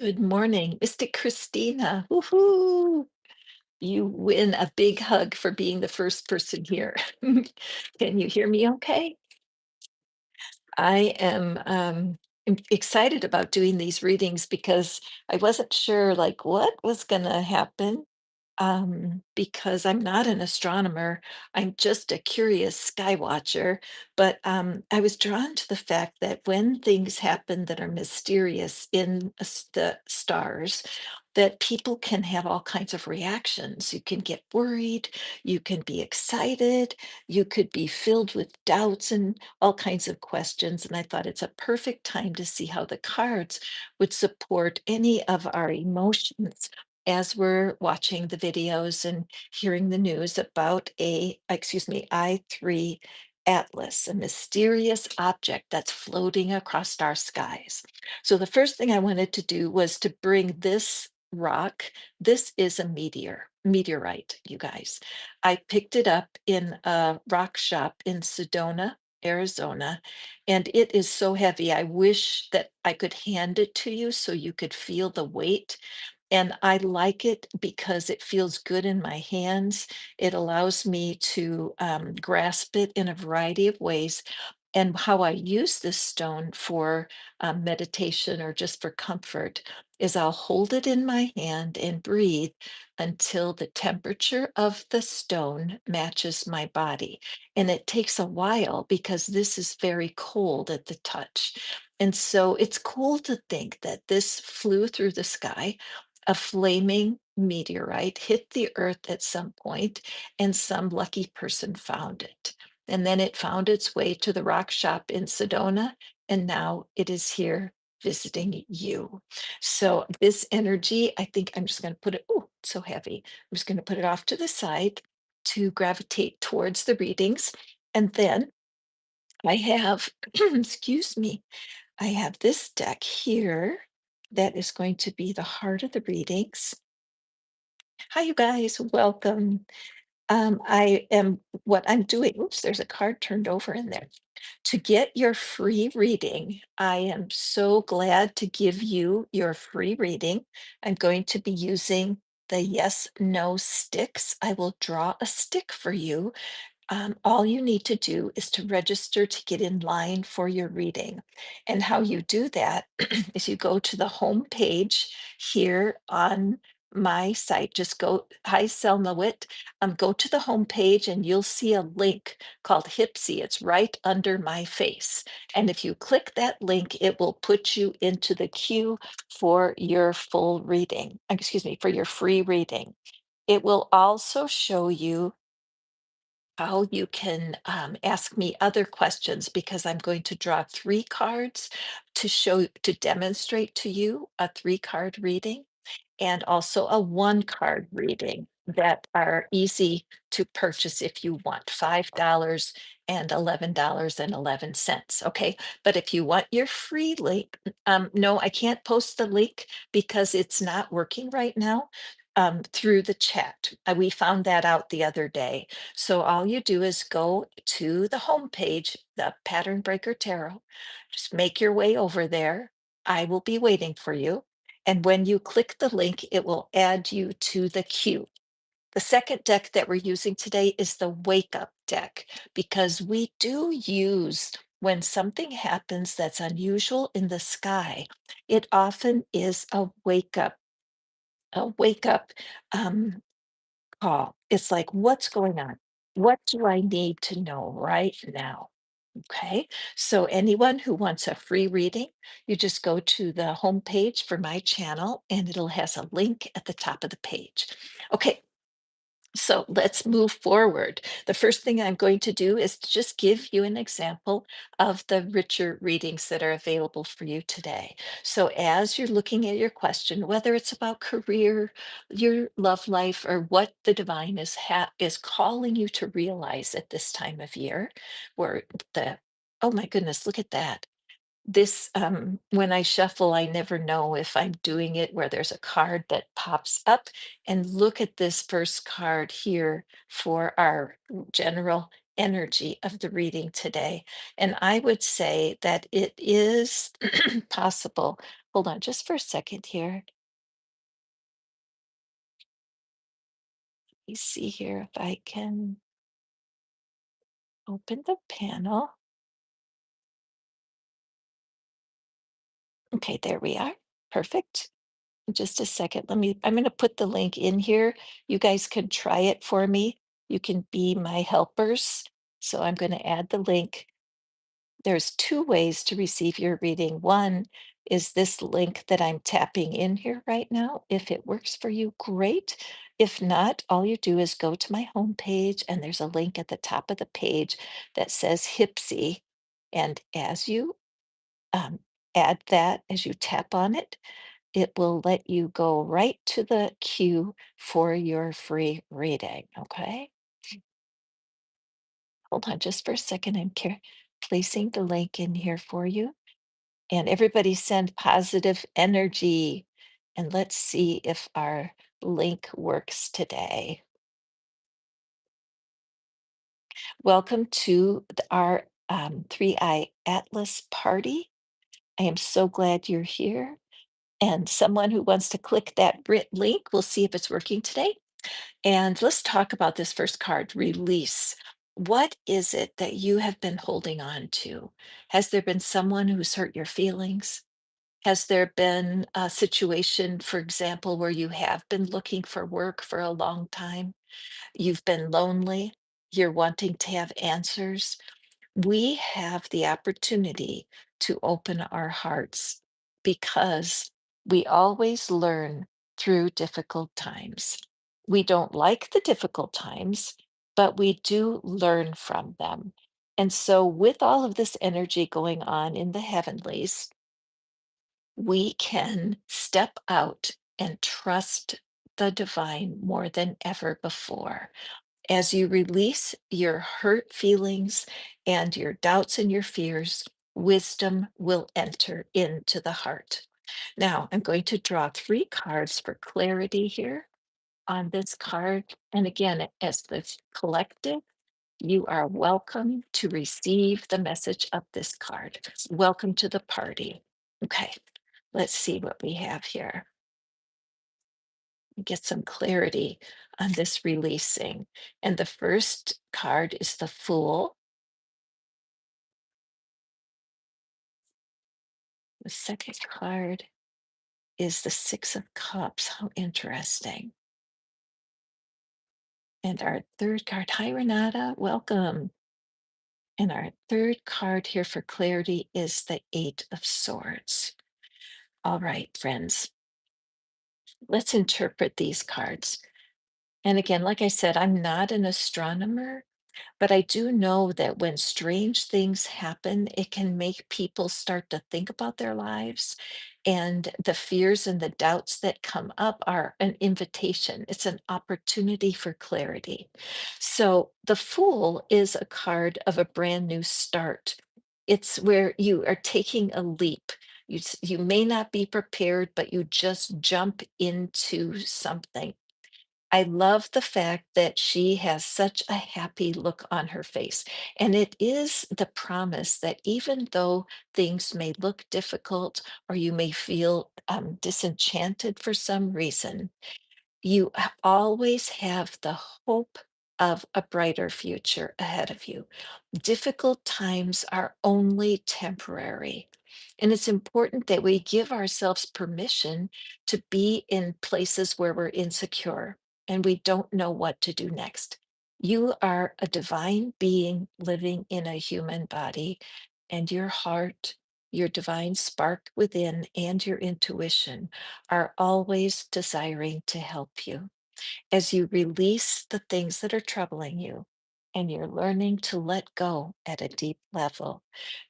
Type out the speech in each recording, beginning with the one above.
Good morning, Mystic Christina. Woohoo! You win a big hug for being the first person here. Can you hear me okay? I am excited about doing these readings because I wasn't sure like what was going to happen because I'm not an astronomer. I'm just a curious sky watcher. But I was drawn to the fact that when things happen that are mysterious in the stars, that people can have all kinds of reactions. You can get worried, you can be excited, you could be filled with doubts and all kinds of questions. And I thought it's a perfect time to see how the cards would support any of our emotions as we're watching the videos and hearing the news about I3 Atlas, a mysterious object that's floating across our skies. So the first thing I wanted to do was to bring this rock. This is a meteorite, you guys. I picked it up in a rock shop in Sedona, Arizona, and it is so heavy. I wish that I could hand it to you so you could feel the weight, and I like it because it feels good in my hands. It allows me to grasp it in a variety of ways. And how I use this stone for meditation or just for comfort is I'll hold it in my hand and breathe until the temperature of the stone matches my body. And it takes a while because this is very cold at the touch. And so it's cool to think that this flew through the sky, a flaming meteorite hit the earth at some point, and some lucky person found it. And then it found its way to the rock shop in Sedona, and now it is here visiting you. So, this energy, I think I'm just going to put it, oh, it's so heavy. I'm just going to put it off to the side to gravitate towards the readings. And then I have, excuse me, I have this deck here that is going to be the heart of the readings. Hi, you guys. Welcome. What I'm doing. Oops, there's a card turned over in there. To get your free reading, I am so glad to give you your free reading. I'm going to be using the yes, no sticks. I will draw a stick for you. All you need to do is to register to get in line for your reading. And how you do that is you go to the home page here on my site. Just go, hi, Selma Witt. Go to the home page and you'll see a link called Hipsy. It's right under my face. And if you click that link, it will put you into the queue for your full reading. Excuse me, for your free reading. It will also show you how you can ask me other questions because I'm going to draw 3 cards to demonstrate to you a 3 card reading and also a 1 card reading that are easy to purchase if you want $5 and $11.11. Okay. But if you want your free link, no, I can't post the link because it's not working right now. Through the chat. We found that out the other day. So all you do is go to the home page, the Pattern Breaker Tarot. Just make your way over there. I will be waiting for you. And when you click the link, it will add you to the queue. The second deck that we're using today is the Wake Up deck because we do use when something happens that's unusual in the sky, it often is a wake up um, call. It's like, what's going on? What do I need to know right now? Okay, so anyone who wants a free reading, you just go to the homepage for my channel and it'll has a link at the top of the page. Okay, so let's move forward. The first thing I'm going to do is to just give you an example of the richer readings that are available for you today. So, as you're looking at your question, whether it's about career, your love life, or what the divine is calling you to realize at this time of year, where the oh my goodness, look at that. When I shuffle, I never know if I'm doing it where there's a card that pops up. And look at this first card here for our general energy of the reading today. And I would say that it is possible Hold on just for a second here. Let me see here if I can open the panel. Okay, there we are. Perfect. Just a second. I'm going to put the link in here. You guys can try it for me. You can be my helpers. So I'm going to add the link. There's two ways to receive your reading. One is this link that I'm tapping in here right now. If it works for you, great. If not, all you do is go to my homepage and there's a link at the top of the page that says Hipsy. And as you um, add that, as you tap on it, it will let you go right to the queue for your free reading. Okay. Hold on just for a second. Placing the link in here for you. And everybody send positive energy. And let's see if our link works today. Welcome to our 3i Atlas party. I am so glad you're here. And someone who wants to click that link, we'll see if it's working today. And let's talk about this first card, release. What is it that you have been holding on to? Has there been someone who's hurt your feelings? Has there been a situation, for example, where you have been looking for work for a long time? You've been lonely. You're wanting to have answers. We have the opportunity to open our hearts because we always learn through difficult times. We don't like the difficult times, but we do learn from them. And so, with all of this energy going on in the heavenlies, we can step out and trust the divine more than ever before. As you release your hurt feelings and your doubts and your fears, wisdom will enter into the heart. Now, I'm going to draw three cards for clarity here on this card. And again, as the collective, you are welcome to receive the message of this card. Welcome to the party. Okay, let's see what we have here. Get some clarity on this releasing. And the first card is the Fool. The second card is the Six of Cups. How interesting. And our third card, hi Renata, welcome. And our third card here for clarity is the Eight of Swords. All right, friends, let's interpret these cards. And again, like I said, I'm not an astronomer. But I do know that when strange things happen, it can make people start to think about their lives. And the fears and the doubts that come up are an invitation, it's an opportunity for clarity. So the Fool is a card of a brand new start. It's where you are taking a leap. You may not be prepared, but you just jump into something. I love the fact that she has such a happy look on her face. And it is the promise that even though things may look difficult or you may feel disenchanted for some reason, you always have the hope of a brighter future ahead of you. Difficult times are only temporary. And it's important that we give ourselves permission to be in places where we're insecure and we don't know what to do next. You are a divine being living in a human body, and your heart, your divine spark within, and your intuition are always desiring to help you as you release the things that are troubling you and you're learning to let go at a deep level,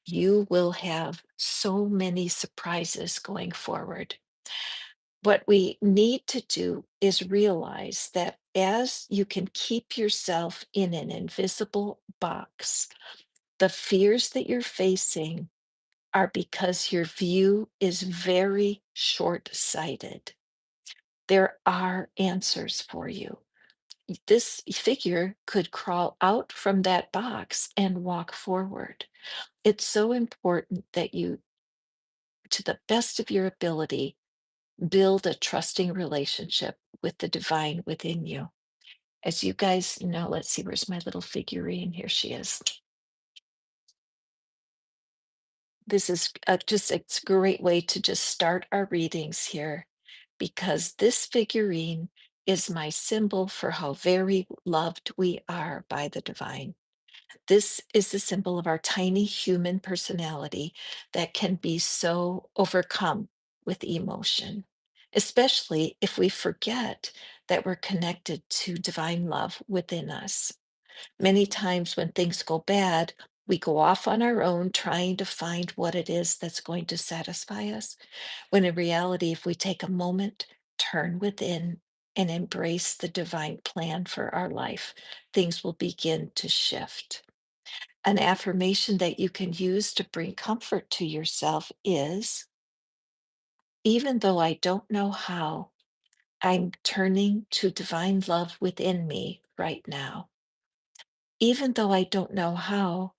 you will have so many surprises going forward. What we need to do is realize that as you can keep yourself in an invisible box, the fears that you're facing are because your view is very short sighted. There are answers for you. This figure could crawl out from that box and walk forward. It's so important that you to the best of your ability, build a trusting relationship with the divine within you. As you guys know, let's see, where's my little figurine? Here she is. This is just it's a great way to just start our readings here because this figurine is my symbol for how very loved we are by the divine. This is the symbol of our tiny human personality that can be so overcome with emotion, especially if we forget that we're connected to divine love within us. Many times when things go bad, we go off on our own trying to find what it is that's going to satisfy us. When in reality, if we take a moment, turn within, and embrace the divine plan for our life, things will begin to shift. An affirmation that you can use to bring comfort to yourself is, even though I don't know how, I'm turning to divine love within me right now. Even though I don't know how,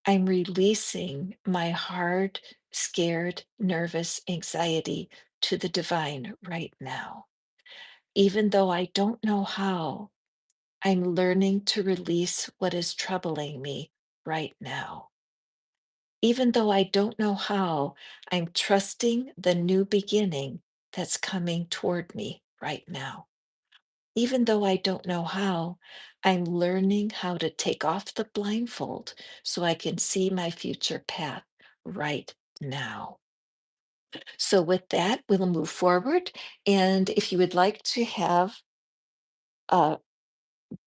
I'm releasing my hard, scared, nervous anxiety to the divine right now. Even though I don't know how, I'm learning to release what is troubling me right now. Even though I don't know how, I'm trusting the new beginning that's coming toward me right now. Even though I don't know how, I'm learning how to take off the blindfold so I can see my future path right now. So, with that, we'll move forward. And if you would like to have a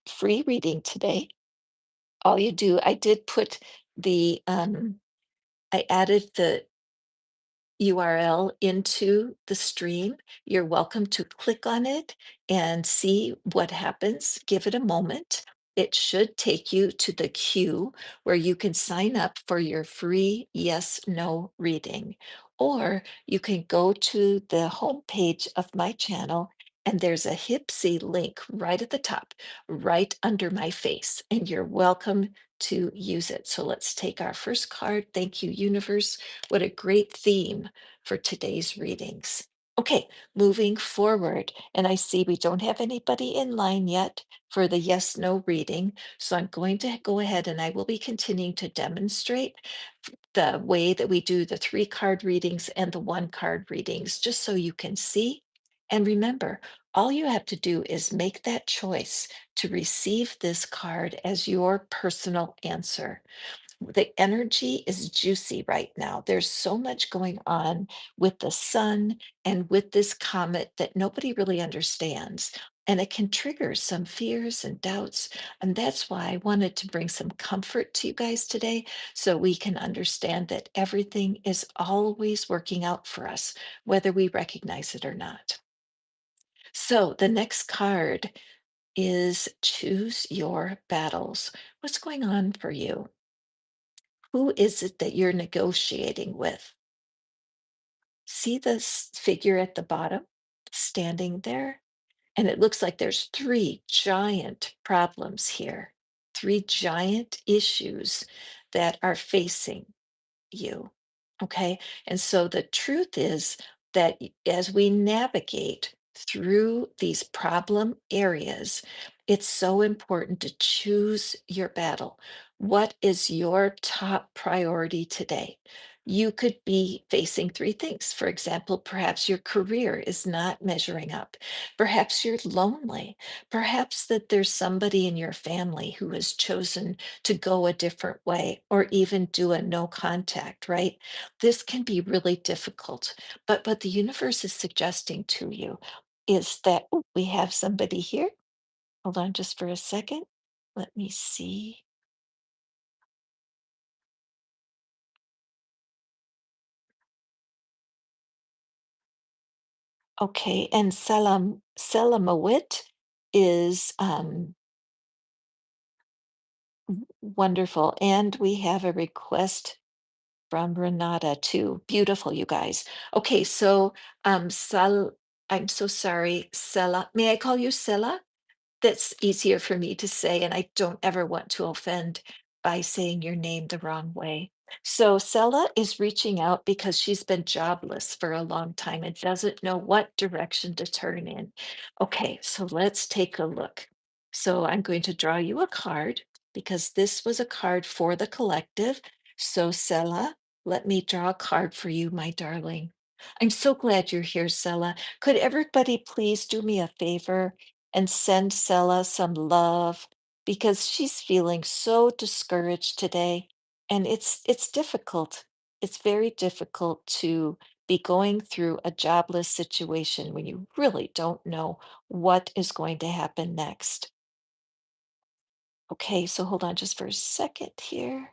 free reading today, all you do, I did put I added the URL into the stream. You're welcome to click on it and see what happens. Give it a moment. It should take you to the queue where you can sign up for your free yes no reading. Or you can go to the homepage of my channel and there's a Hipsy link right at the top, right under my face, and you're welcome to use it. So let's take our first card. Thank you, universe. What a great theme for today's readings. Okay, moving forward, and I see we don't have anybody in line yet for the yes no reading. So I'm going to go ahead and I will be continuing to demonstrate the way that we do the 3 card readings and the 1 card readings, just so you can see. And remember, all you have to do is make that choice to receive this card as your personal answer. The energy is juicy right now. There's so much going on with the sun and with this comet that nobody really understands. And it can trigger some fears and doubts. And that's why I wanted to bring some comfort to you guys today so we can understand that everything is always working out for us, whether we recognize it or not. So the next card is choose your battles. What's going on for you? Who is it that you're negotiating with? See this figure at the bottom standing there? And it looks like there's 3 giant problems here, 3 giant issues that are facing you. Okay. And so the truth is that as we navigate through these problem areas, it's so important to choose your battle. What is your top priority today? You could be facing 3 things. For example, perhaps your career is not measuring up. Perhaps you're lonely. Perhaps that there's somebody in your family who has chosen to go a different way or even do a no contact, right? This can be really difficult. But what the universe is suggesting to you is that oh, we have somebody here. Hold on just for a second. Let me see. Okay, and Selamawit is wonderful. And we have a request from Renata too. Beautiful, you guys. Okay, so I'm so sorry, Sela. May I call you Sela? That's easier for me to say, and I don't ever want to offend by saying your name the wrong way. So Sella is reaching out because she's been jobless for a long time and doesn't know what direction to turn in. Okay, so let's take a look. So I'm going to draw you a card because this was a card for the collective. So Sella, let me draw a card for you, my darling. I'm so glad you're here, Sella. Could everybody please do me a favor and send Sella some love because she's feeling so discouraged today, and it's difficult. It's very difficult to be going through a jobless situation when you really don't know what is going to happen next. Okay, so hold on just for a second here.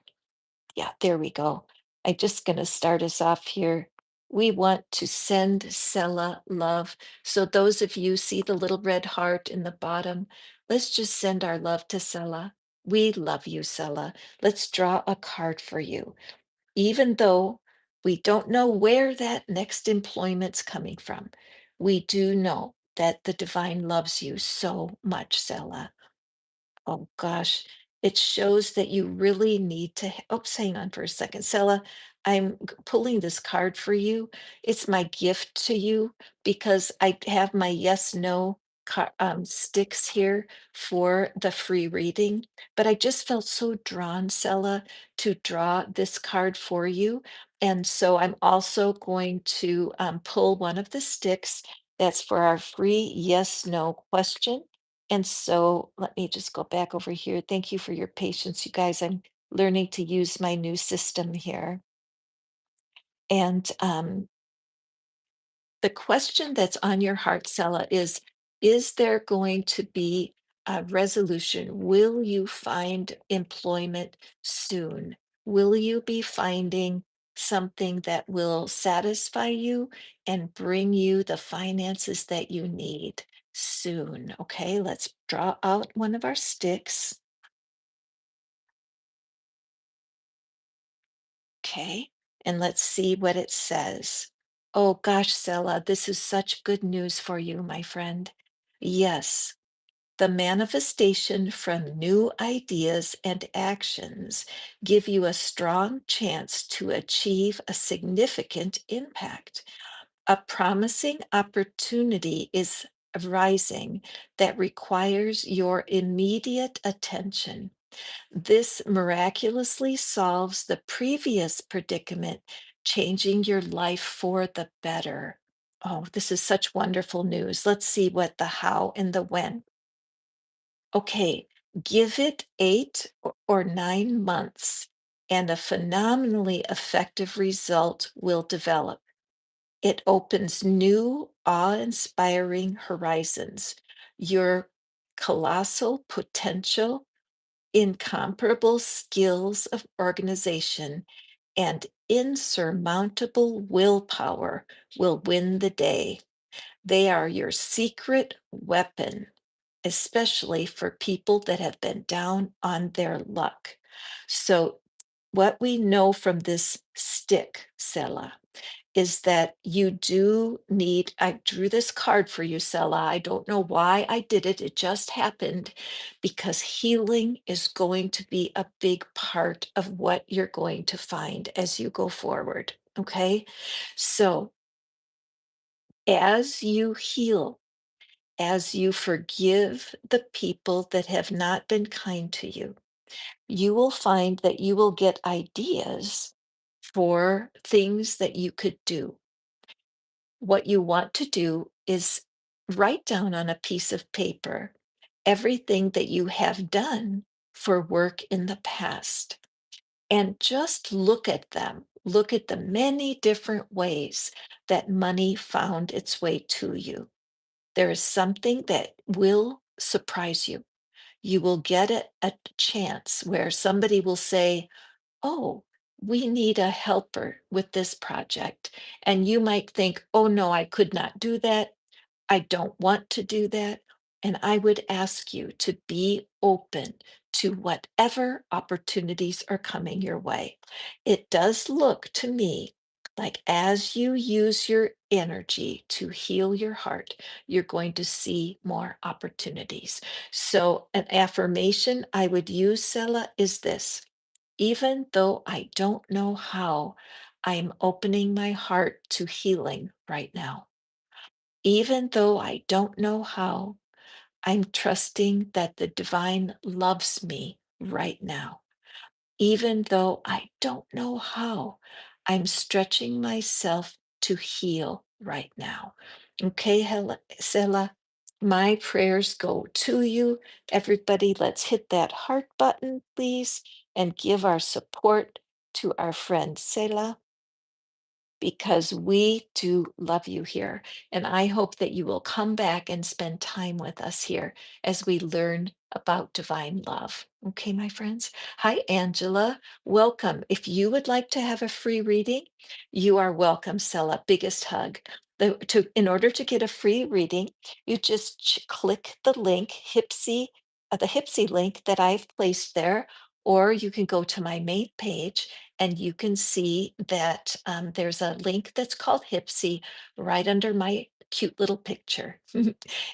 Yeah, there we go. I'm just going to start us off here. We want to send Sella love. So those of you see the little red heart in the bottom, let's just send our love to Sella. We love you, Sella. Let's draw a card for you. Even though we don't know where that next employment's coming from, we do know that the divine loves you so much, Sella. Oh gosh, it shows that you really need to. Oops, hang on for a second. Sella, pulling this card for you. It's my gift to you because I have my yes, no sticks here for the free reading. But I just felt so drawn, Sella, to draw this card for you. And so I'm also going to pull one of the sticks that's for our free yes, no question. And so let me just go back over here. Thank you for your patience, you guys. I'm learning to use my new system here. And the question that's on your heart, Sella, is there going to be a resolution? Will you find employment soon? Will you be finding something that will satisfy you and bring you the finances that you need soon? Okay, let's draw out one of our sticks. Okay, and let's see what it says. Oh gosh, Sella, this is such good news for you, my friend. Yes, the manifestation from new ideas and actions give you a strong chance to achieve a significant impact. A promising opportunity is rising that requires your immediate attention. This miraculously solves the previous predicament, changing your life for the better. Oh, this is such wonderful news. Let's see what the how and the when. Okay, give it 8 or 9 months, and a phenomenally effective result will develop. It opens new, awe-inspiring horizons. Your colossal potential, incomparable skills of organization, and insurmountable willpower will win the day. They are your secret weapon, especially for people that have been down on their luck. So, what we know from this stick, Sela, is that you do need. I drew this card for you, Sela. I don't know why I did it. It just happened because healing is going to be a big part of what you're going to find as you go forward. Okay. So as you heal, as you forgive the people that have not been kind to you, you will find that you will get ideas for things that you could do. What you want to do is write down on a piece of paper everything that you have done for work in the past and just look at them. Look at the many different ways that money found its way to you. There is something that will surprise you. You will get a chance where somebody will say, oh, we need a helper with this project. And you might think, oh, no, I could not do that. I don't want to do that. And I would ask you to be open to whatever opportunities are coming your way. It does look to me like as you use your energy to heal your heart, you're going to see more opportunities. So, an affirmation I would use, Sela, is this: Even though I don't know how, I'm opening my heart to healing right now. Even though I don't know how, I'm trusting that the divine loves me right now. Even though I don't know how, I'm stretching myself to heal right now. Okay, Sela, my prayers go to you. Everybody, let's hit that heart button, please, and give our support to our friend Sela, because we do love you here. And I hope that you will come back and spend time with us here as we learn about divine love. Okay, my friends. Hi, Angela. Welcome. If you would like to have a free reading, you are welcome, Sella. Biggest hug. In order to get a free reading, you just click the link, the Hipsy link that I've placed there, or you can go to my main page and you can see that there's a link that's called Hipsy right under my cute little picture.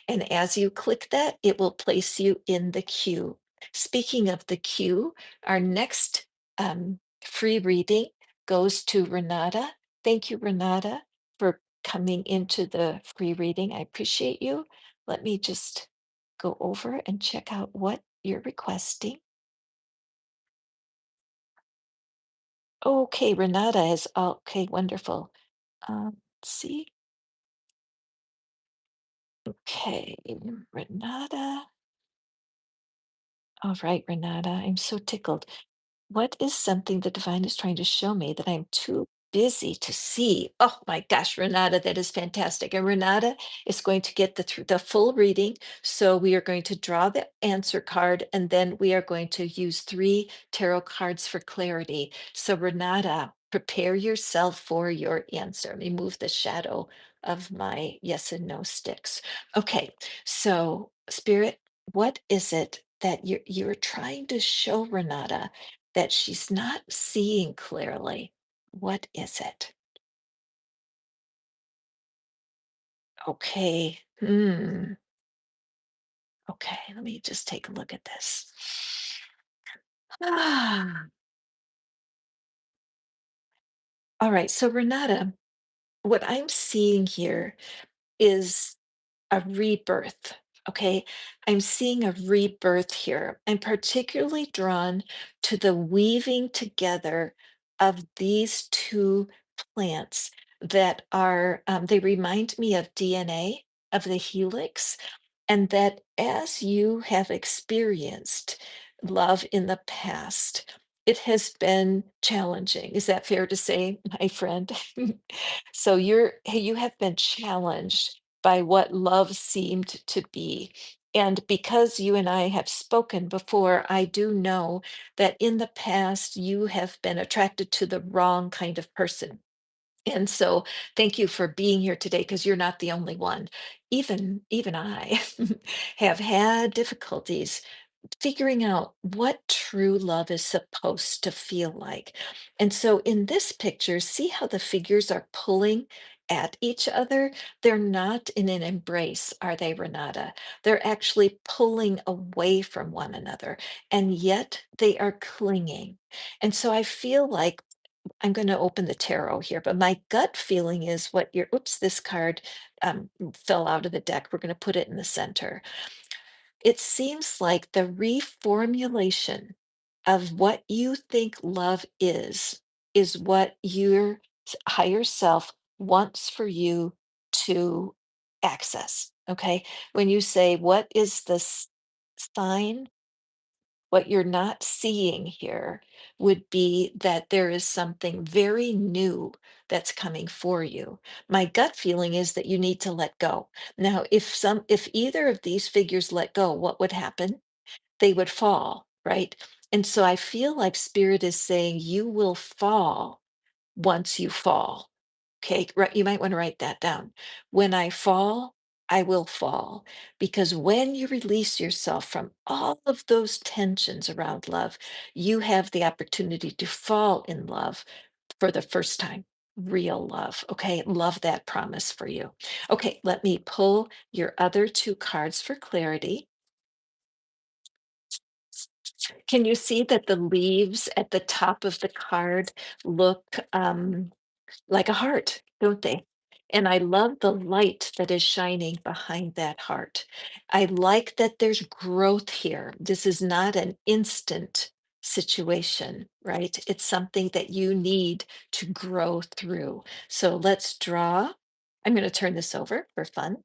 And as you click that, it will place you in the queue. Speaking of the queue, our next free reading goes to Renata. Thank you, Renata, for coming into the free reading. I appreciate you. Let me just go over and check out what you're requesting. Okay, Renata is okay, wonderful. Let's see. Okay, Renata. All right, Renata, I'm so tickled. What is something the divine is trying to show me that I'm too busy to see? Oh my gosh, Renata, that is fantastic. And Renata is going to get the full reading. So we are going to draw the answer card and then we are going to use three tarot cards for clarity. So Renata, prepare yourself for your answer. Let me move the shadow of my yes and no sticks. Okay, so Spirit, what is it that you're trying to show Renata that she's not seeing clearly? What is it? Okay. Okay, let me just take a look at this. Ah, all right. So Renata, what I'm seeing here is a rebirth. Okay. I'm seeing a rebirth here. I'm particularly drawn to the weaving together of these two plants that are, they remind me of DNA, of the helix, and that as you have experienced love in the past, it has been challenging. Is that fair to say, my friend? So you have been challenged by what love seemed to be. And because you and I have spoken before, I do know that in the past you have been attracted to the wrong kind of person. And so thank you for being here today because you're not the only one. Even I have had difficulties figuring out what true love is supposed to feel like. And so in this picture, see how the figures are pulling at each other? They're not in an embrace, are they, Renata? They're actually pulling away from one another, and yet they are clinging. And so I feel like I'm going to open the tarot here, but my gut feeling is what you're, oops, this card fell out of the deck. We're going to put it in the center. It seems like the reformulation of what you think love is what your higher self wants for you to access. Okay. When you say, what is the sign? What you're not seeing here would be that there is something very new that's coming for you. My gut feeling is that you need to let go. Now, if either of these figures let go, what would happen? They would fall, right? And so I feel like spirit is saying you will fall once you fall. Okay, right, you might want to write that down. When I fall, I will fall. Because when you release yourself from all of those tensions around love, you have the opportunity to fall in love for the first time. Real love. Okay, love that promise for you. Okay, let me pull your other two cards for clarity. Can you see that the leaves at the top of the card look like a heart, don't they? And I love the light that is shining behind that heart. I like that there's growth here. This is not an instant situation, right? It's something that you need to grow through. So let's draw. I'm going to turn this over for fun.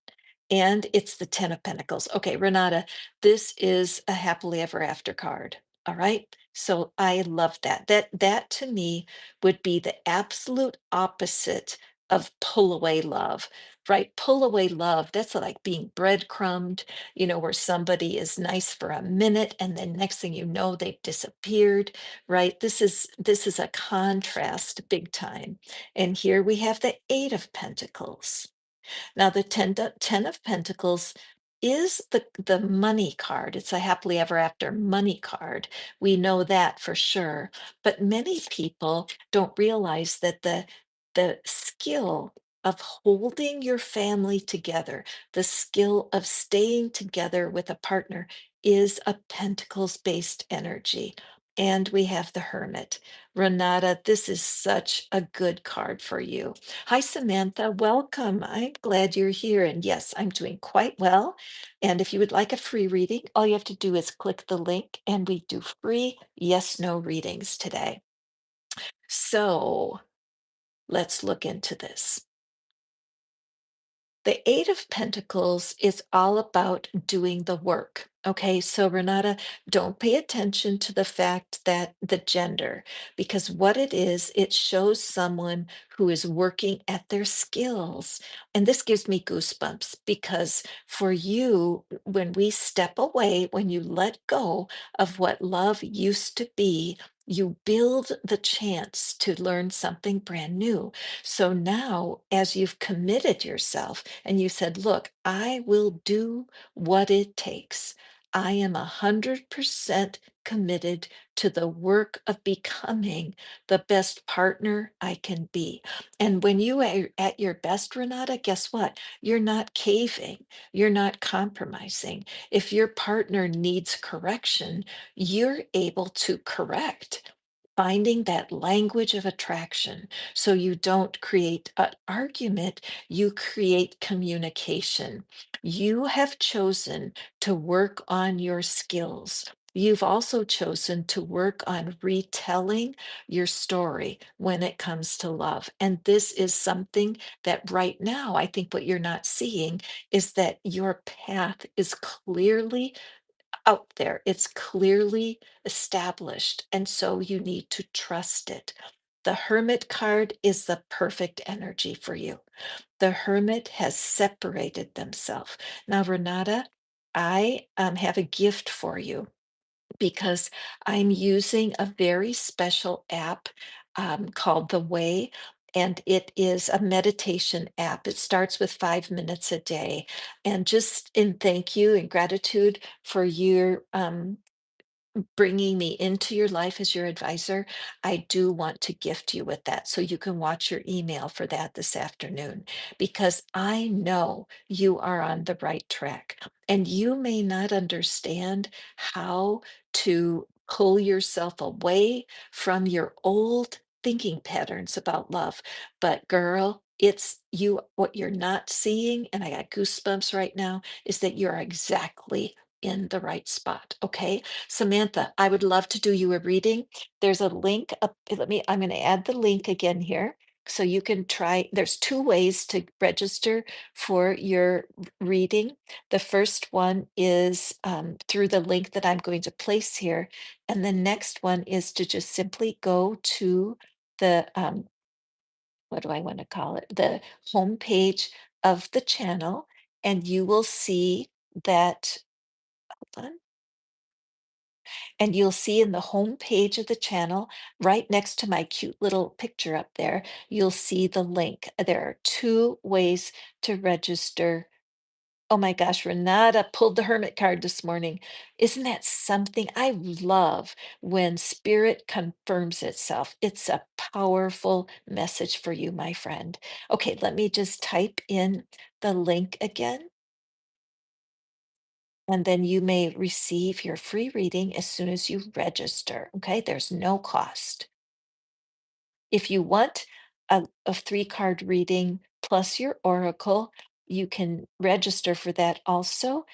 And it's the 10 of Pentacles. Okay, Renata, this is a happily ever after card. All right. So I love that. That to me would be the absolute opposite of pull away love, right? Pull away love, that's like being breadcrumbed, where somebody is nice for a minute and then next thing you know they've disappeared, right? This is a contrast big time. And here we have the 8 of Pentacles. Now, the 10 of Pentacles is the money card. It's a happily ever after money card. We know that for sure. But many people don't realize that the skill of holding your family together, the skill of staying together with a partner is a Pentacles based energy. And we have the Hermit. Renata, this is such a good card for you. Hi, Samantha. Welcome. I'm glad you're here. And yes, I'm doing quite well. And if you would like a free reading, all you have to do is click the link, and we do free yes no readings today. So let's look into this. The 8 of Pentacles is all about doing the work. Okay, so Renata, don't pay attention to the fact that the gender, because what it is, it shows someone who is working at their skills. And this gives me goosebumps because for you, when we step away, when you let go of what love used to be, you build the chance to learn something brand new. So now, as you've committed yourself and you said, Look, I will do what it takes. I am 100% committed to the work of becoming the best partner I can be. And when you are at your best, Renata, guess what? You're not caving, you're not compromising. If your partner needs correction, you're able to correct. Finding that language of attraction so you don't create an argument, you create communication. You have chosen to work on your skills. You've also chosen to work on retelling your story when it comes to love. And this is something that right now, I think what you're not seeing is that your path is clearly out there. It's clearly established. And so you need to trust it. The Hermit card is the perfect energy for you. The Hermit has separated themselves. Now, Renata, I have a gift for you because I'm using a very special app called The Way. And it is a meditation app. It starts with 5 minutes a day. And just in thank you and gratitude for your bringing me into your life as your advisor, I do want to gift you with that. So you can watch your email for that this afternoon because I know you are on the right track and you may not understand how to pull yourself away from your old thinking patterns about love. But girl, it's you, what you're not seeing, and I got goosebumps right now, is that you're exactly in the right spot. Okay. Samantha, I would love to do you a reading. There's a link up. I'm going to add the link again here. So you can try, there's two ways to register for your reading. The first one is through the link that I'm going to place here. And the next one is to just simply go to the, what do I want to call it? The homepage of the channel, and you will see that, hold on. And you'll see in the home page of the channel, right next to my cute little picture up there, you'll see the link. There are two ways to register. Oh my gosh, Renata pulled the hermit card this morning. Isn't that something? I love when spirit confirms itself. It's a powerful message for you, my friend. Okay, let me just type in the link again. And then you may receive your free reading as soon as you register. Okay, there's no cost. If you want a 3 card reading plus your oracle, you can register for that also.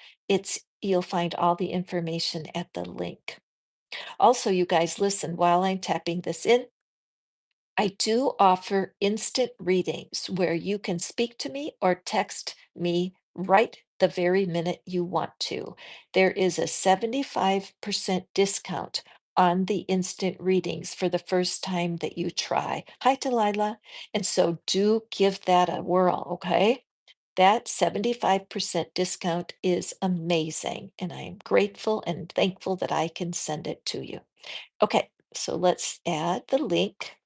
You'll find all the information at the link. Also, you guys, listen, while I'm tapping this in, I do offer instant readings where you can speak to me or text me right the very minute you want to. There is a 75% discount on the instant readings for the first time that you try. Hi, Delilah. And so do give that a whirl, okay? That 75% discount is amazing, and I am grateful and thankful that I can send it to you. Okay, so let's add the link.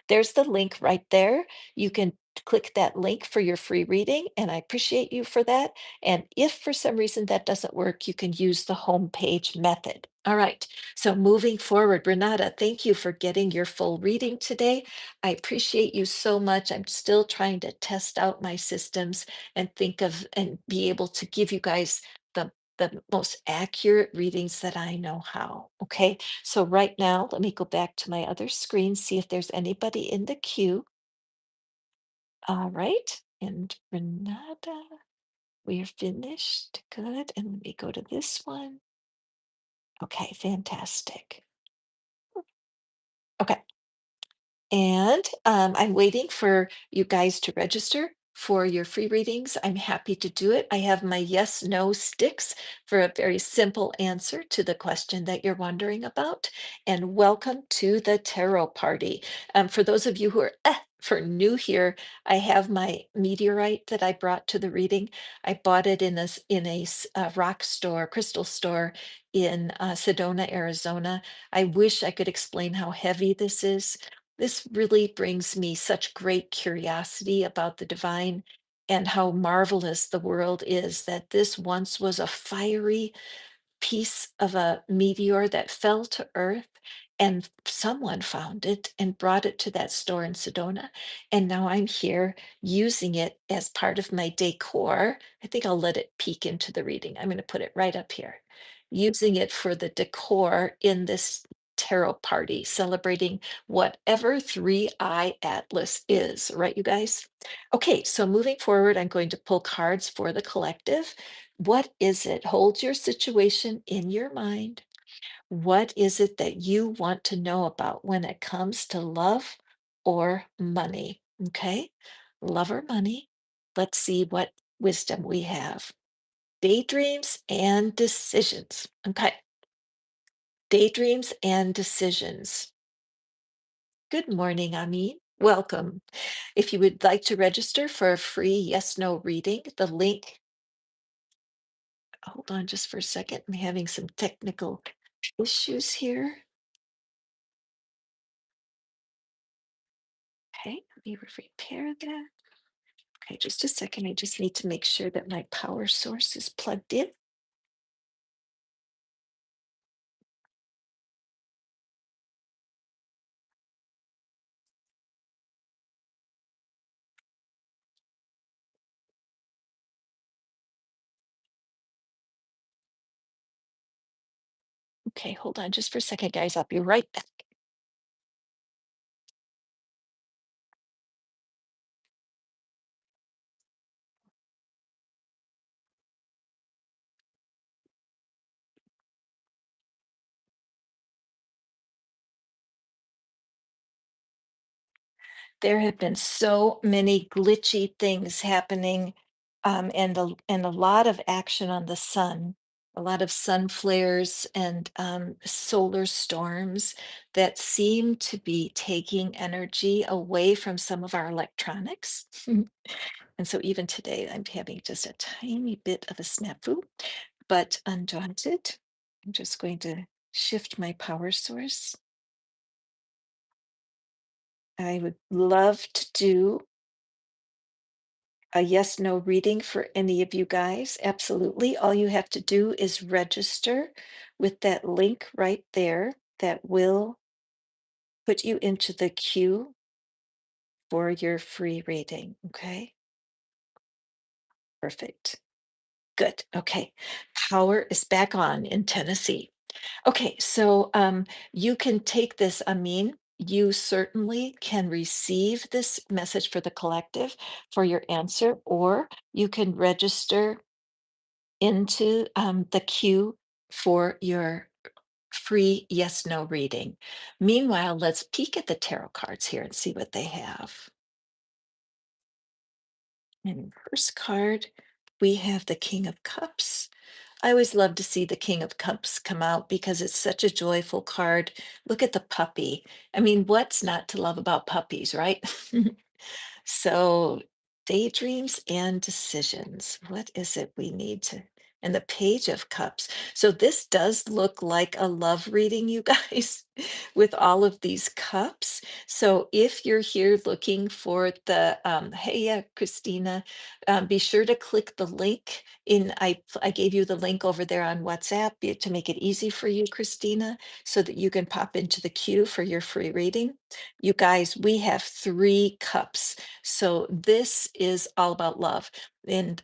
There's the link right there. You can click that link for your free reading, and I appreciate you for that. And if for some reason that doesn't work, you can use the homepage method. All right. So moving forward, Renata, thank you for getting your full reading today. I appreciate you so much. I'm still trying to test out my systems and think of and be able to give you guys the most accurate readings that I know how. Okay. So right now, let me go back to my other screen, see if there's anybody in the queue. All right. And Renata, we are finished. Good. And let me go to this one. Okay, fantastic. Okay. And I'm waiting for you guys to register for your free readings. I'm happy to do it. I have my yes, no sticks for a very simple answer to the question that you're wondering about. And welcome to the tarot party. For those of you who are for new here, I have my meteorite that I brought to the reading. I bought it in a rock store, crystal store in Sedona, Arizona. I wish I could explain how heavy this is. This really brings me such great curiosity about the divine and how marvelous the world is, that this once was a fiery piece of a meteor that fell to Earth, and someone found it and brought it to that store in Sedona. And now I'm here using it as part of my decor. I think I'll let it peek into the reading. I'm going to put it right up here. Using it for the decor in this tarot party, celebrating whatever 3-eye atlas is, right, you guys? Okay, so moving forward, I'm going to pull cards for the collective. What is it? Hold your situation in your mind. What is it that you want to know about when it comes to love or money? Okay, love or money. Let's see what wisdom we have. Daydreams and decisions. Okay, daydreams and decisions. Good morning, Amin. Welcome. If you would like to register for a free yes no reading, the link, hold on just for a second. I'm having some technical issues here. Okay, let me repair that. Okay, just a second. I just need to make sure that my power source is plugged in. Okay, hold on just for a second, guys. I'll be right back. There have been so many glitchy things happening, and a lot of action on the sun, a lot of sun flares and solar storms that seem to be taking energy away from some of our electronics. And so even today, I'm having just a tiny bit of a snafu, but undaunted. I'm just going to shift my power source. I would love to do a yes no reading for any of you guys. Absolutely. All you have to do is register with that link right there that will put you into the queue for your free reading. Okay, perfect. Good. Okay. Power is back on in Tennessee. Okay, so you can take this. I mean, you certainly can receive this message for the collective for your answer, or you can register into the queue for your free yes no reading. Meanwhile, let's peek at the tarot cards here and see what they have. And first card, we have the King of Cups. I always love to see the King of Cups come out because it's such a joyful card. Look at the puppy. I mean, what's not to love about puppies, right? So, daydreams and decisions. What is it we need to? And the Page of Cups. So, this does look like a love reading, you guys, with all of these cups. So, if you're here looking for the, hey, Christina, be sure to click the link in. I gave you the link over there on WhatsApp to make it easy for you, Christina, so that you can pop into the queue for your free reading. You guys, we have three cups, so this is all about love. And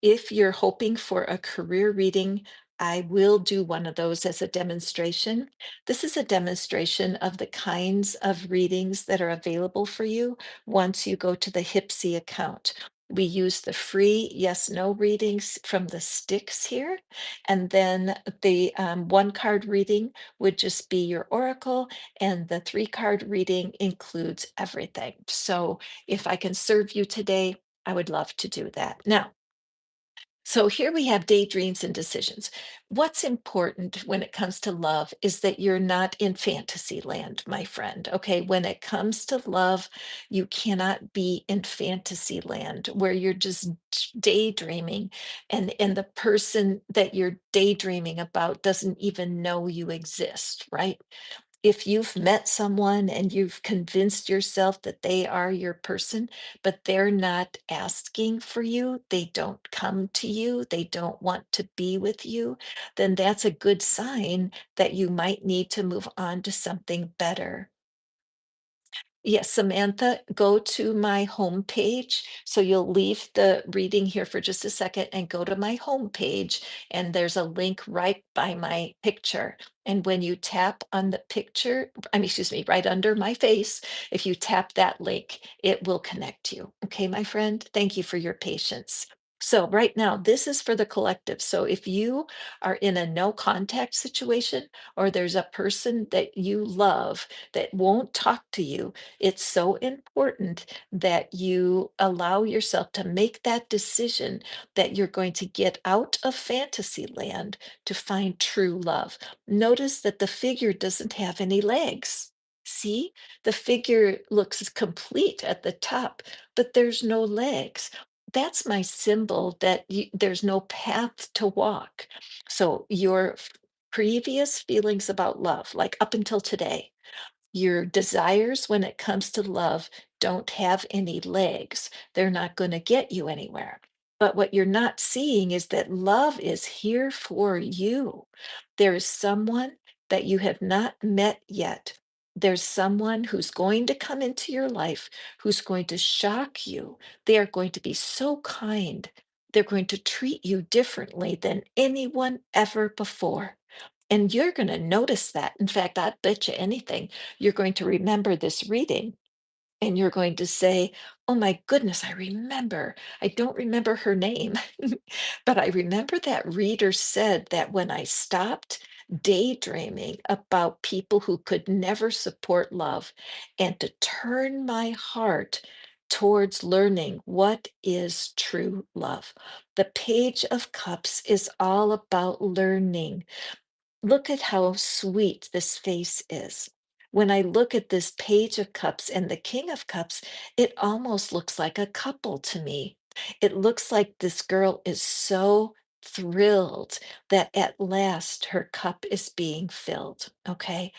if you're hoping for a career reading, I will do one of those as a demonstration. This is a demonstration of the kinds of readings that are available for you once you go to the Hipsy account. We use the free yes no readings from the sticks here. And then the one card reading would just be your oracle, and the three-card reading includes everything. So if I can serve you today, I would love to do that. Now, so here we have daydreams and decisions. What's important when it comes to love is that you're not in fantasy land, my friend. Okay. When it comes to love, you cannot be in fantasy land where you're just daydreaming, and the person that you're daydreaming about doesn't even know you exist, right? If you've met someone and you've convinced yourself that they are your person, but they're not asking for you, they don't come to you, they don't want to be with you, then that's a good sign that you might need to move on to something better. Yes, Samantha, go to my homepage. So you'll leave the reading here for just a second and go to my homepage, and there's a link right by my picture. And when you tap on the picture, I mean, excuse me, right under my face, if you tap that link, it will connect you. Okay, my friend, thank you for your patience. So right now, this is for the collective. So if you are in a no contact situation, or there's a person that you love that won't talk to you, it's so important that you allow yourself to make that decision that you're going to get out of fantasy land to find true love. Notice that the figure doesn't have any legs. See, the figure looks complete at the top, but there's no legs. That's my symbol that there's no path to walk. So, your previous feelings about love, like up until today, your desires when it comes to love don't have any legs. They're not going to get you anywhere. But what you're not seeing is that love is here for you. There is someone that you have not met yet. There's someone who's going to come into your life who's going to shock you. They are going to be so kind. They're going to treat you differently than anyone ever before. And you're going to notice that. In fact, I bet you anything, you're going to remember this reading and you're going to say, "Oh my goodness, I remember. I don't remember her name, but I remember that reader said that when I stopped daydreaming about people who could never support love and to turn my heart towards learning what is true love." The Page of Cups is all about learning. Look at how sweet this face is. When I look at this Page of Cups and the King of Cups, it almost looks like a couple to me. It looks like this girl is so thrilled that at last her cup is being filled. Okay.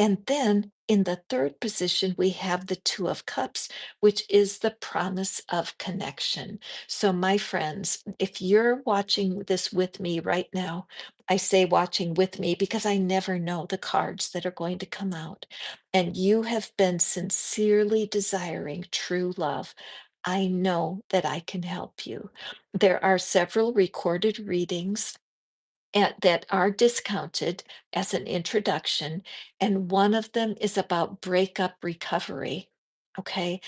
And then in the third position, we have the Two of Cups, which is the promise of connection. So, my friends, if you're watching this with me right now, I say watching with me because I never know the cards that are going to come out. And you have been sincerely desiring true love. I know that I can help you. There are several recorded readings that are discounted as an introduction, and one of them is about breakup recovery. Okay.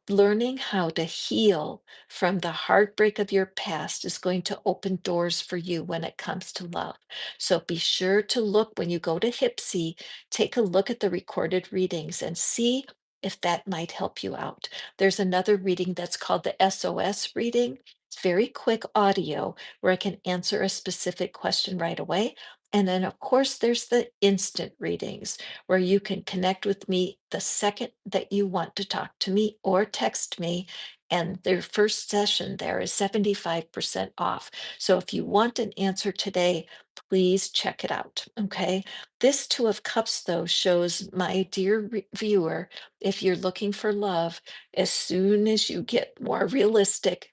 Learning how to heal from the heartbreak of your past is going to open doors for you when it comes to love. So be sure to look when you go to Hipsy, take a look at the recorded readings and see if that might help you out. There's another reading that's called the SOS reading. It's very quick audio where I can answer a specific question right away. And then, of course, there's the instant readings where you can connect with me the second that you want to talk to me or text me. And their first session there is 75% off. So if you want an answer today, please check it out. Okay. This Two of Cups, though, shows my dear viewer, if you're looking for love, as soon as you get more realistic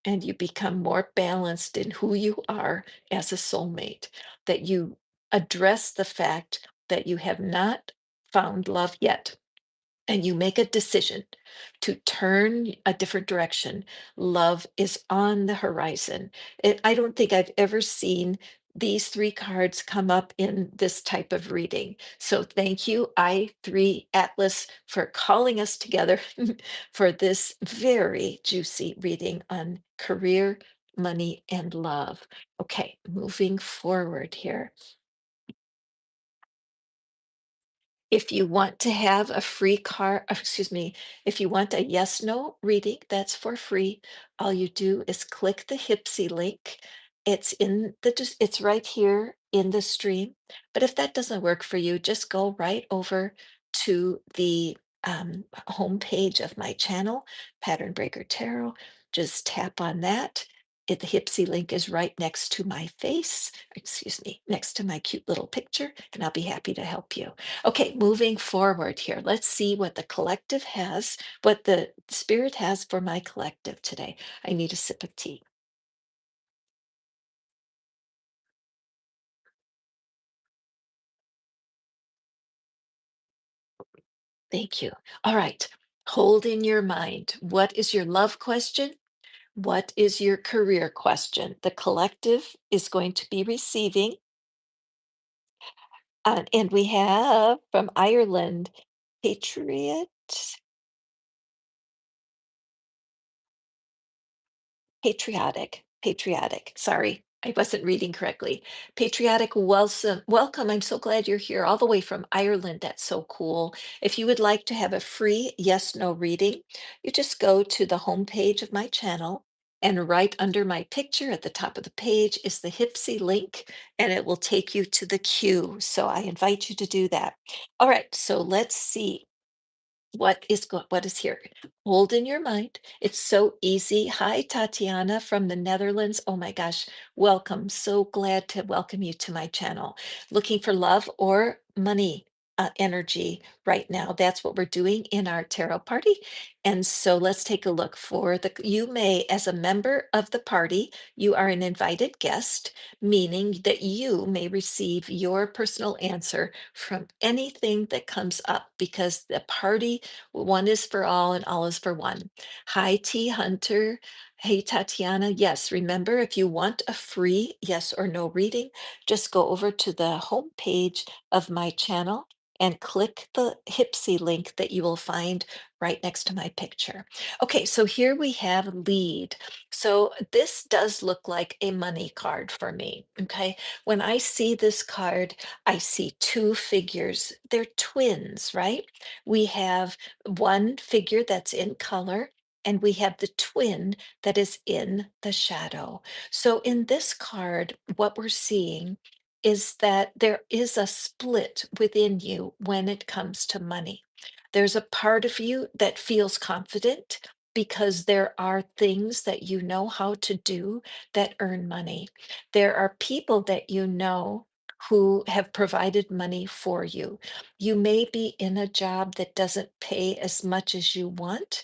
and you become more balanced in who you are as a soulmate, that you address the fact that you have not found love yet, and you make a decision to turn a different direction. Love is on the horizon. I don't think I've ever seen these three cards come up in this type of reading. So thank you, I3 Atlas, for calling us together for this very juicy reading on career, money, and love. Okay, moving forward here. If you want to have a free excuse me, if you want a yes no reading, that's for free. All you do is click the Hipsy link. It's right here in the stream. But if that doesn't work for you, just go right over to the homepage of my channel, Pattern Breaker Tarot. Just tap on that. The Hipsy link is right next to my face, excuse me, next to my cute little picture, and I'll be happy to help you. Okay, moving forward here, let's see what the collective has, what the spirit has for my collective today. I need a sip of tea. Thank you. All right. Hold in your mind. What is your love question? What is your career question? The collective is going to be receiving, and we have from Ireland, Patriot. Patriotic, sorry, I wasn't reading correctly. Patriotic welcome, I'm so glad you're here all the way from Ireland, that's so cool. If you would like to have a free yes, no reading, you just go to the homepage of my channel, and right under my picture at the top of the page is the Hipsy link, and it will take you to the queue, so I invite you to do that. All right, so let's see. What is here? Hold in your mind. It's so easy. Hi, Tatiana from the Netherlands. Oh my gosh, welcome. So glad to welcome you to my channel. Looking for love or money energy right now. That's what we're doing in our tarot party. And so let's take a look for you may, as a member of the party, you are an invited guest, meaning that you may receive your personal answer from anything that comes up because the party, one is for all and all is for one. Hi, T Hunter. Hey, Tatiana. Yes, remember, if you want a free yes or no reading, just go over to the home page of my channel and click the Hipsy link that you will find right next to my picture. Okay, so here we have lead. So this does look like a money card for me. Okay, when I see this card, I see two figures. They're twins, right? We have one figure that's in color, and we have the twin that is in the shadow. So in this card, what we're seeing is that there is a split within you when it comes to money. There's a part of you that feels confident because there are things that you know how to do that earn money. There are people that you know who have provided money for you. You may be in a job that doesn't pay as much as you want,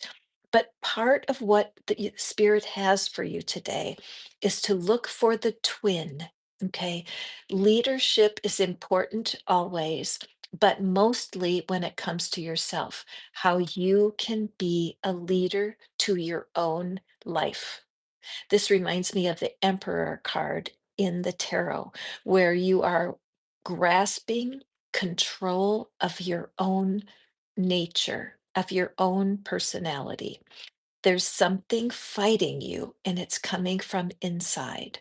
but part of what the spirit has for you today is to look for the twin. Okay. Leadership is important always, but mostly when it comes to yourself, how you can be a leader to your own life. This reminds me of the Emperor card in the tarot, where you are grasping control of your own nature, of your own personality. There's something fighting you, and it's coming from inside.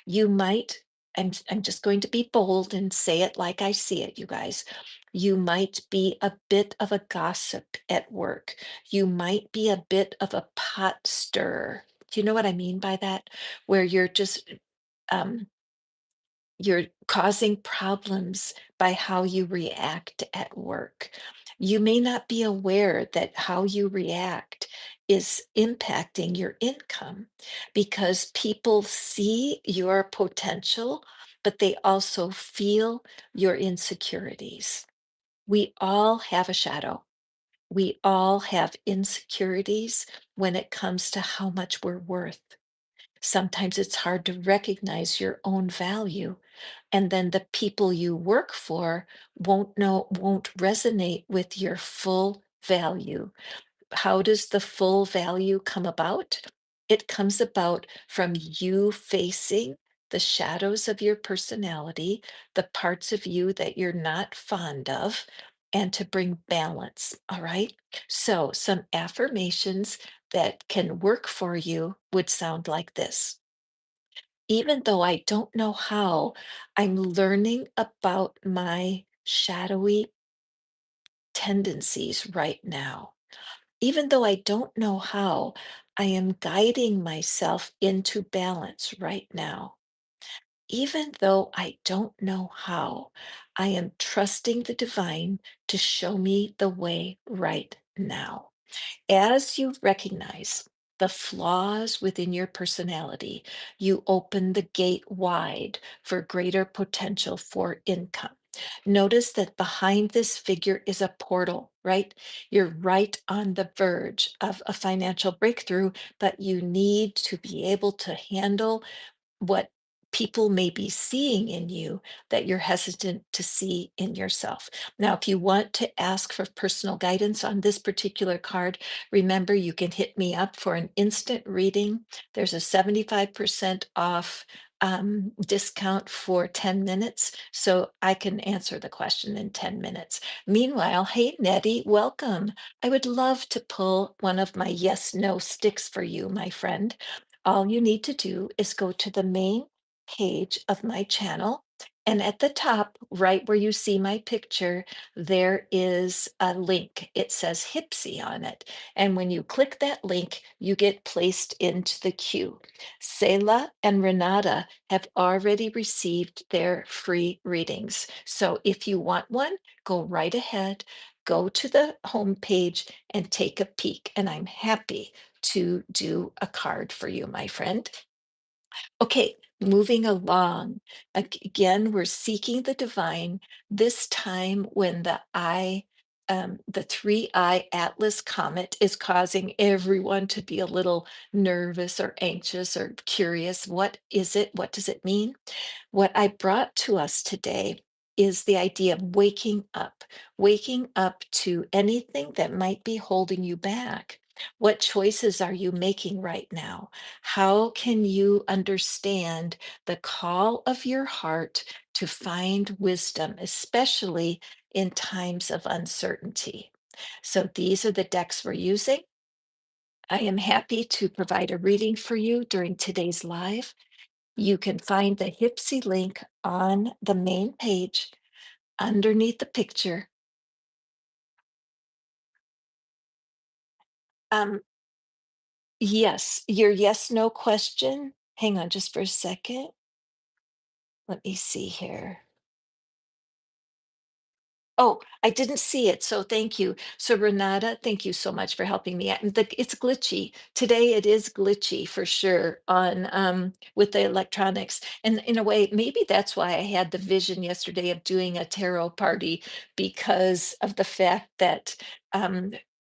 You might, I'm just going to be bold and say it like I see it, you guys. You might be a bit of a gossip at work. You might be a bit of a pot stirrer. Do you know what I mean by that? Where you're just um, you're causing problems by how you react at work. You may not be aware that how you react is impacting your income because people see your potential, but they also feel your insecurities. We all have a shadow. We all have insecurities when it comes to how much we're worth. Sometimes it's hard to recognize your own value, and then the people you work for won't resonate with your full value. How does the full value come about? It comes about from you facing the shadows of your personality, the parts of you that you're not fond of, and to bring balance. All right. So, some affirmations that can work for you would sound like this: even though I don't know how, I'm learning about my shadowy tendencies right now. Even though I don't know how, I am guiding myself into balance right now. Even though I don't know how, I am trusting the divine to show me the way right now. As you recognize the flaws within your personality, you open the gate wide for greater potential for income. Notice that behind this figure is a portal, right? You're right on the verge of a financial breakthrough, but you need to be able to handle what people may be seeing in you that you're hesitant to see in yourself. Now, if you want to ask for personal guidance on this particular card, remember you can hit me up for an instant reading. There's a 75% off discount for 10 minutes, so I can answer the question in 10 minutes. Meanwhile, hey, Nettie, welcome. I would love to pull one of my yes no sticks for you, my friend. All you need to do is go to the main page of my channel. And at the top, right where you see my picture, there is a link. It says Hipsy on it. And when you click that link, you get placed into the queue. Selah and Renata have already received their free readings. So if you want one, go right ahead, go to the home page and take a peek. And I'm happy to do a card for you, my friend. Okay, moving along. Again, we're seeking the divine, this time when the 3-eye Atlas comet is causing everyone to be a little nervous or anxious or curious. What is it? What does it mean? What I brought to us today is the idea of waking up to anything that might be holding you back. What choices are you making right now? How can you understand the call of your heart to find wisdom, especially in times of uncertainty? So, these are the decks we're using. I am happy to provide a reading for you during today's live. You can find the Hipsy link on the main page underneath the picture. Um, yes, your yes, no question. Hang on just for a second. Let me see here. Oh, I didn't see it, so thank you. So Renata, thank you so much for helping me out. And it's glitchy. Today it is glitchy for sure on with the electronics. And in a way, maybe that's why I had the vision yesterday of doing a tarot party because of the fact that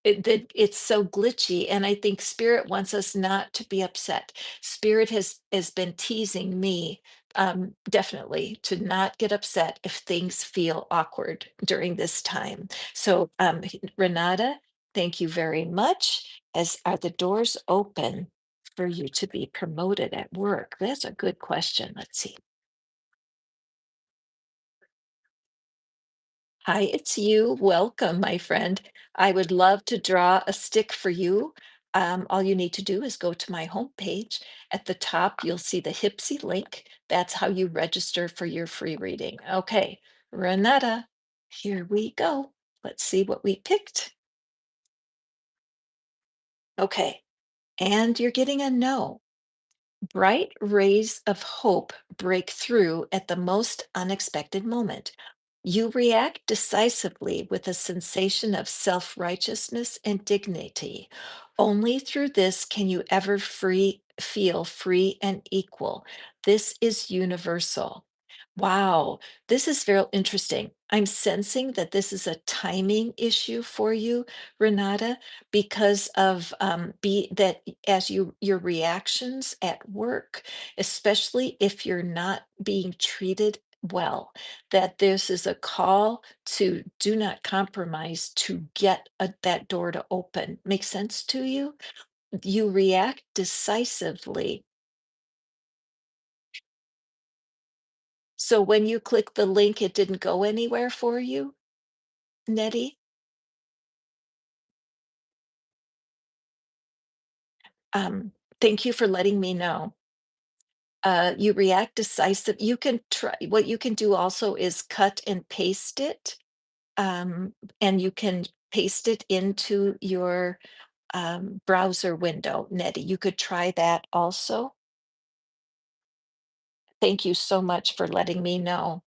it's so glitchy, and I think spirit wants us not to be upset. Spirit has been teasing me, definitely to not get upset if things feel awkward during this time. So, Renata, thank you very much. As are the doors open for you to be promoted at work? That's a good question. Let's see. Hi, it's you. Welcome, my friend. I would love to draw a stick for you. All you need to do is go to my homepage. At the top, you'll see the Hipsy link. That's how you register for your free reading. Okay, Renata, here we go. Let's see what we picked. Okay, and you're getting a no. Bright rays of hope break through at the most unexpected moment. You react decisively with a sensation of self righteousness and dignity. Only through this can you ever feel free and equal. This is universal. Wow, this is very interesting. I'm sensing that this is a timing issue for you, Renata, because of be that as your reactions at work, especially if you're not being treated well, that this is a call to do not compromise to get that door to open. Make sense to you? You react decisively. So when you click the link, it didn't go anywhere for you, Nettie? Thank you for letting me know. You react decisive. You can try, what you can do also is cut and paste it, and you can paste it into your browser window, Nettie. You could try that also. Thank you so much for letting me know.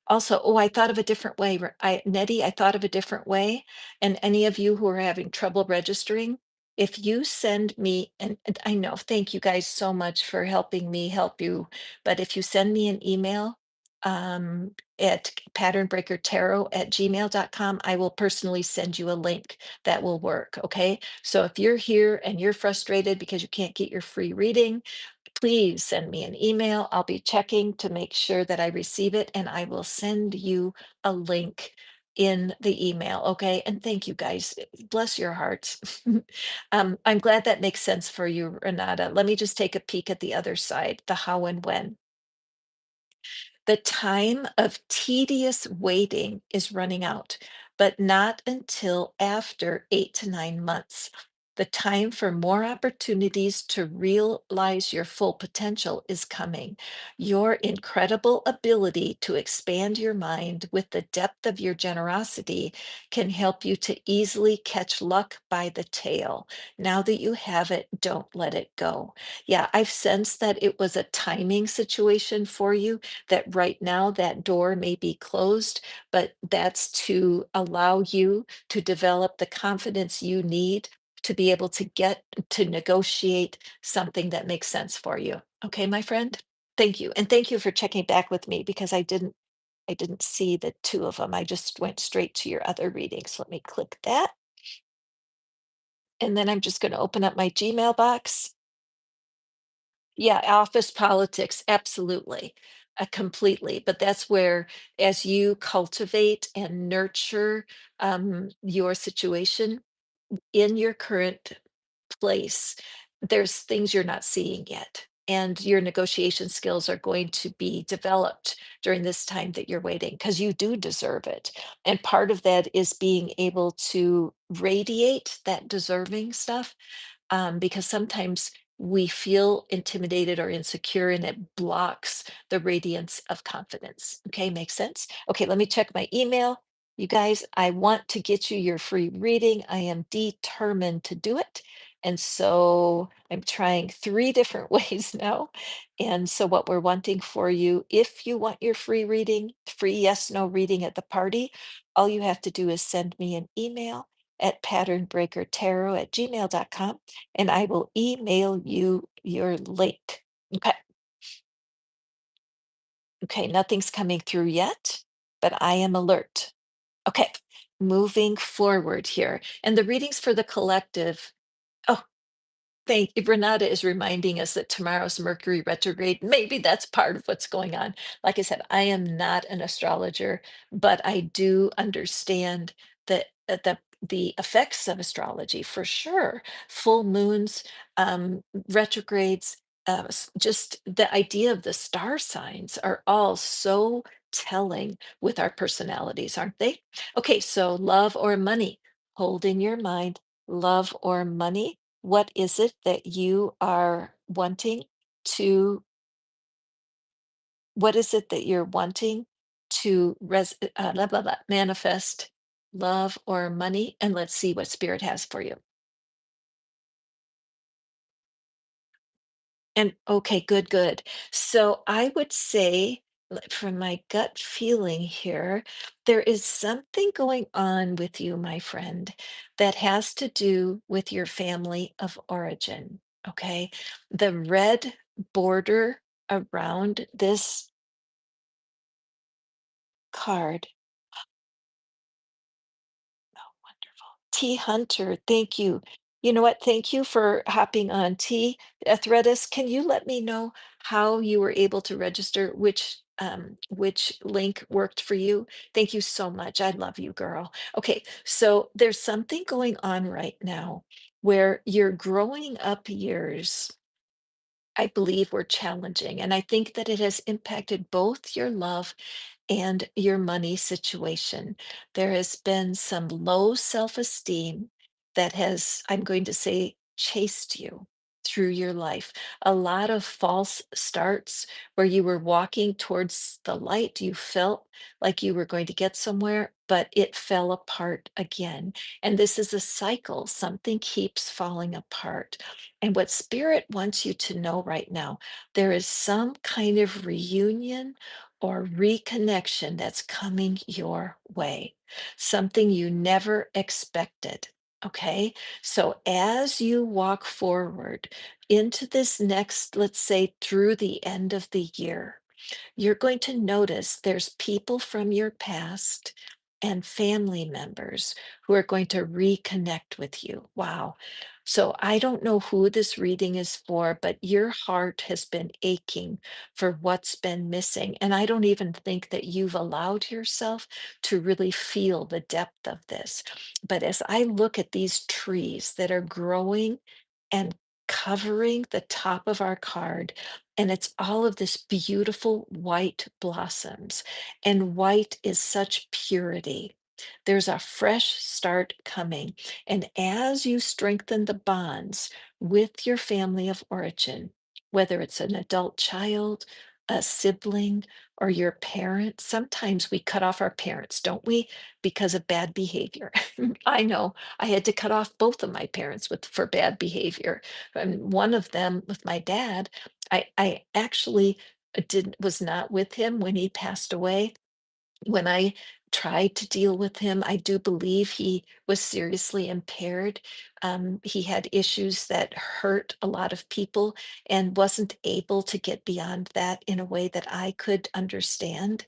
Also, oh, I thought of a different way. Nettie, I thought of a different way. And any of you who are having trouble registering, if you send me, and I know, thank you guys so much for helping me help you. But if you send me an email at patternbreakertarot@gmail.com, I will personally send you a link that will work. Okay. So if you're here and you're frustrated because you can't get your free reading, please send me an email. I'll be checking to make sure that I receive it, and I will send you a link in the email. Okay. And thank you guys. Bless your hearts. I'm glad that makes sense for you, Renata. Let me just take a peek at the other side, the how and when. The time of tedious waiting is running out, but not until after 8 to 9 months. The time for more opportunities to realize your full potential is coming. Your incredible ability to expand your mind with the depth of your generosity can help you to easily catch luck by the tail. Now that you have it, don't let it go. Yeah, I've sensed that it was a timing situation for you, that right now that door may be closed, but that's to allow you to develop the confidence you need to be able to get to negotiate something that makes sense for you. Okay, my friend? Thank you. And thank you for checking back with me because I didn't see the two of them. I just went straight to your other reading. So let me click that. And then I'm just going to open up my Gmail box. Yeah, office politics, absolutely, completely. But that's where, as you cultivate and nurture your situation in your current place, there's things you're not seeing yet. And your negotiation skills are going to be developed during this time that you're waiting because you do deserve it. And part of that is being able to radiate that deserving stuff, because sometimes we feel intimidated or insecure and it blocks the radiance of confidence. Okay, makes sense? Okay, let me check my email. You guys, I want to get you your free reading. I am determined to do it. And so I'm trying three different ways now. And so, what we're wanting for you, if you want your free reading, free yes, no reading at the party, all you have to do is send me an email at patternbreakertarot@gmail.com and I will email you your link. Okay. Okay. Nothing's coming through yet, but I am alert. Okay, moving forward here. And the readings for the collective. Oh, thank you. Renata is reminding us that tomorrow's Mercury retrograde, maybe that's part of what's going on. Like I said, I am not an astrologer, but I do understand that the effects of astrology for sure. Full moons, retrogrades, just the idea of the star signs are all so telling with our personalities, aren't they? Okay, so love or money. Hold in your mind, love or money, what is it that you are wanting to what is it that you're wanting to blah, blah, blah, manifest, love or money? And let's see what spirit has for you. And okay, good, good. So I would say, from my gut feeling here, there is something going on with you, my friend, that has to do with your family of origin. Okay. The red border around this card. Wonderful. T Hunter, thank you. You know what? Thank you for hopping on. T Threadis, can you let me know how you were able to register, which link worked for you? Thank you so much. I love you, girl. Okay, so there's something going on right now where your growing up years, I believe, were challenging. And I think that it has impacted both your love and your money situation. There has been some low self esteem that has, I'm going to say, chased you through your life. A lot of false starts where you were walking towards the light. You felt like you were going to get somewhere, but it fell apart again. And this is a cycle. Something keeps falling apart. And what Spirit wants you to know right now, there is some kind of reunion or reconnection that's coming your way, something you never expected. Okay. So as you walk forward into this next, let's say through the end of the year, you're going to notice there's people from your past and family members who are going to reconnect with you. Wow. So I don't know who this reading is for, but your heart has been aching for what's been missing. And I don't even think that you've allowed yourself to really feel the depth of this. But as I look at these trees that are growing and covering the top of our card, and it's all of this beautiful white blossoms. And white is such purity. There's a fresh start coming. And as you strengthen the bonds with your family of origin, whether it's an adult child, a sibling, or your parent, sometimes we cut off our parents, don't we? Because of bad behavior. I know I had to cut off both of my parents for bad behavior. And one of them with my dad, I actually did was not with him when he passed away. When I tried to deal with him, I do believe he was seriously impaired. He had issues that hurt a lot of people and wasn't able to get beyond that in a way that I could understand.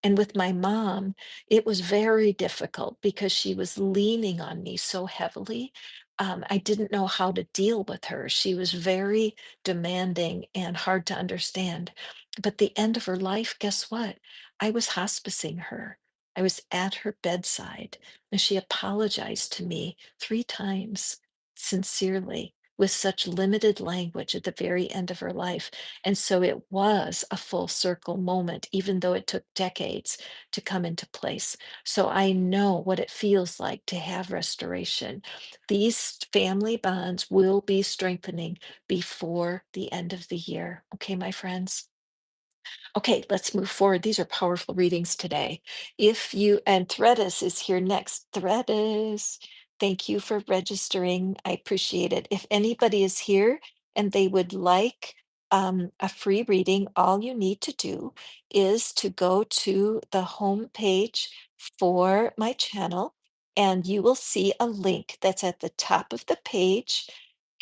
And with my mom, it was very difficult because she was leaning on me so heavily. I didn't know how to deal with her. She was very demanding and hard to understand. But the end of her life, guess what? I was hospicing her. I was at her bedside, and she apologized to me 3 times, sincerely, with such limited language at the very end of her life. And so it was a full circle moment, even though it took decades to come into place. So I know what it feels like to have restoration. These family bonds will be strengthening before the end of the year. Okay, my friends? Okay, let's move forward. These are powerful readings today. If you, and Threadis is here next. Threadis, thank you for registering. I appreciate it. If anybody is here and they would like a free reading, all you need to do is to go to the home page for my channel, and you will see a link that's at the top of the page.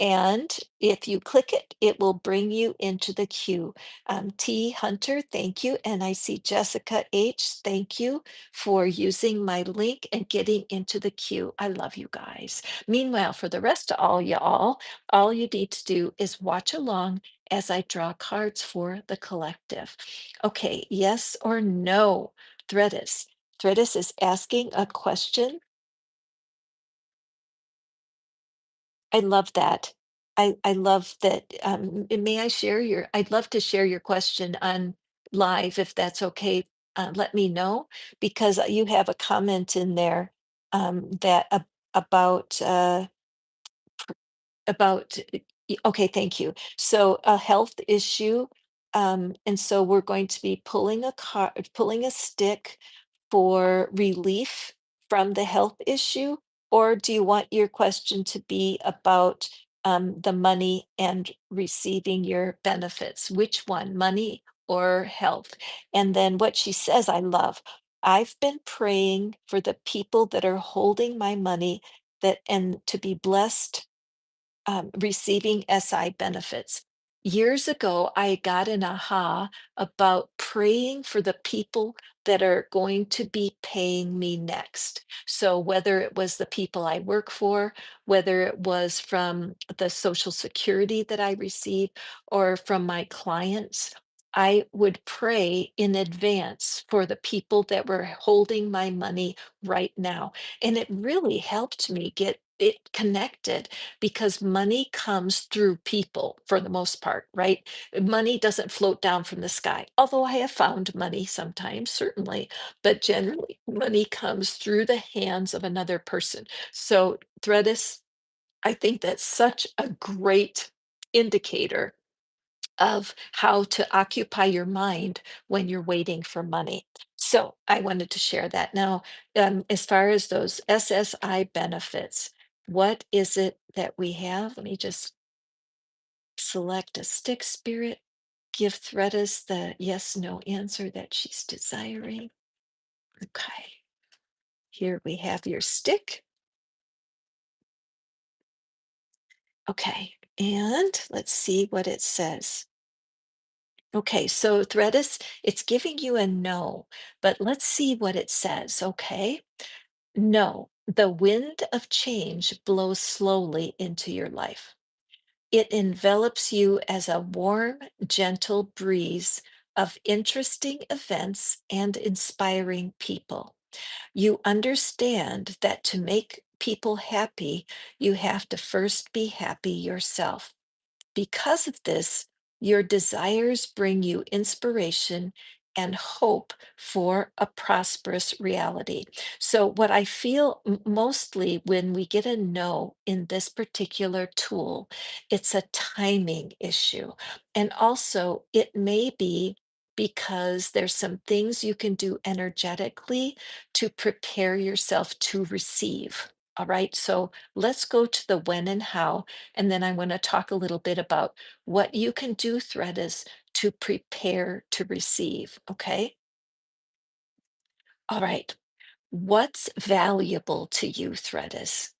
And if you click it, it will bring you into the queue. T. Hunter, thank you. And I see Jessica H. Thank you for using my link and getting into the queue. I love you guys. Meanwhile, for the rest of all you need to do is watch along as I draw cards for the collective. Okay, yes or no, Threadis. Threadis is asking a question. I love that. I love that. May I share your? I'd love to share your question on live if that's okay. Let me know because you have a comment in there that about about okay, thank you. So a health issue, and so we're going to be pulling a stick for relief from the health issue, or do you want your question to be about the money and receiving your benefits? Which one, money or health? And then what she says, I love. I've been praying for the people that are holding my money that and to be blessed receiving SI benefits. Years ago, I got an aha about praying for the people that are going to be paying me next. So, whether it was the people I work for, whether it was from the Social Security that I receive, or from my clients, I would pray in advance for the people that were holding my money right now. And it really helped me get it connected because money comes through people for the most part, right? Money doesn't float down from the sky, although I have found money sometimes, certainly, but generally, money comes through the hands of another person. So, Threadis, I think that's such a great indicator of how to occupy your mind when you're waiting for money. So I wanted to share that. Now, as far as those SSI benefits, what is it that we have? Let me just select a stick spirit, give Threadis the yes, no answer that she's desiring. Okay, here we have your stick. Okay, and let's see what it says. Okay, so Threadis, it's giving you a no, but let's see what it says, okay? No, the wind of change blows slowly into your life. It envelops you as a warm, gentle breeze of interesting events and inspiring people. You understand that to make people happy, you have to first be happy yourself. Because of this, your desires bring you inspiration and hope for a prosperous reality. So, what I feel mostly when we get a no in this particular tool, it's a timing issue. And also, it may be because there's some things you can do energetically to prepare yourself to receive. All right. So, let's go to the when and how, and then I want to talk a little bit about what you can do, Threadis, to prepare to receive. Okay. All right. What's valuable to you, Threadis?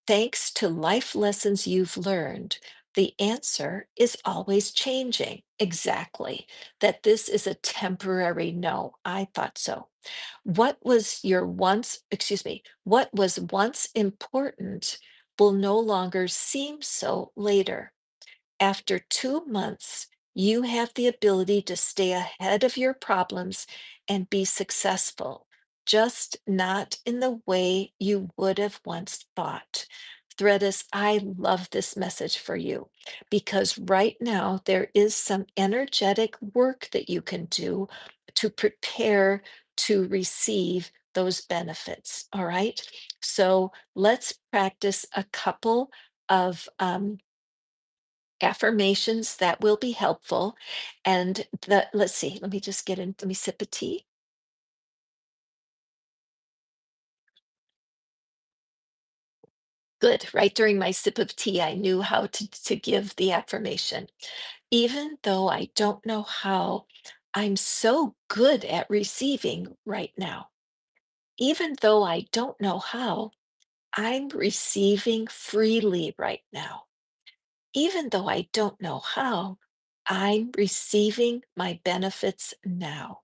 Thanks to life lessons you've learned, the answer is always changing. Exactly. That this is a temporary no. I thought so. What was once important will no longer seem so later. After 2 months, you have the ability to stay ahead of your problems and be successful, just not in the way you would have once thought. Threadis, I love this message for you because right now there is some energetic work that you can do to prepare to receive those benefits. All right. So let's practice a couple of affirmations that will be helpful. And let's see, let me just get in, let me sip a tea. Good. Right during my sip of tea, I knew how to give the affirmation. Even though I don't know how, I'm so good at receiving right now. Even though I don't know how, I'm receiving freely right now. Even though I don't know how, I'm receiving my benefits now.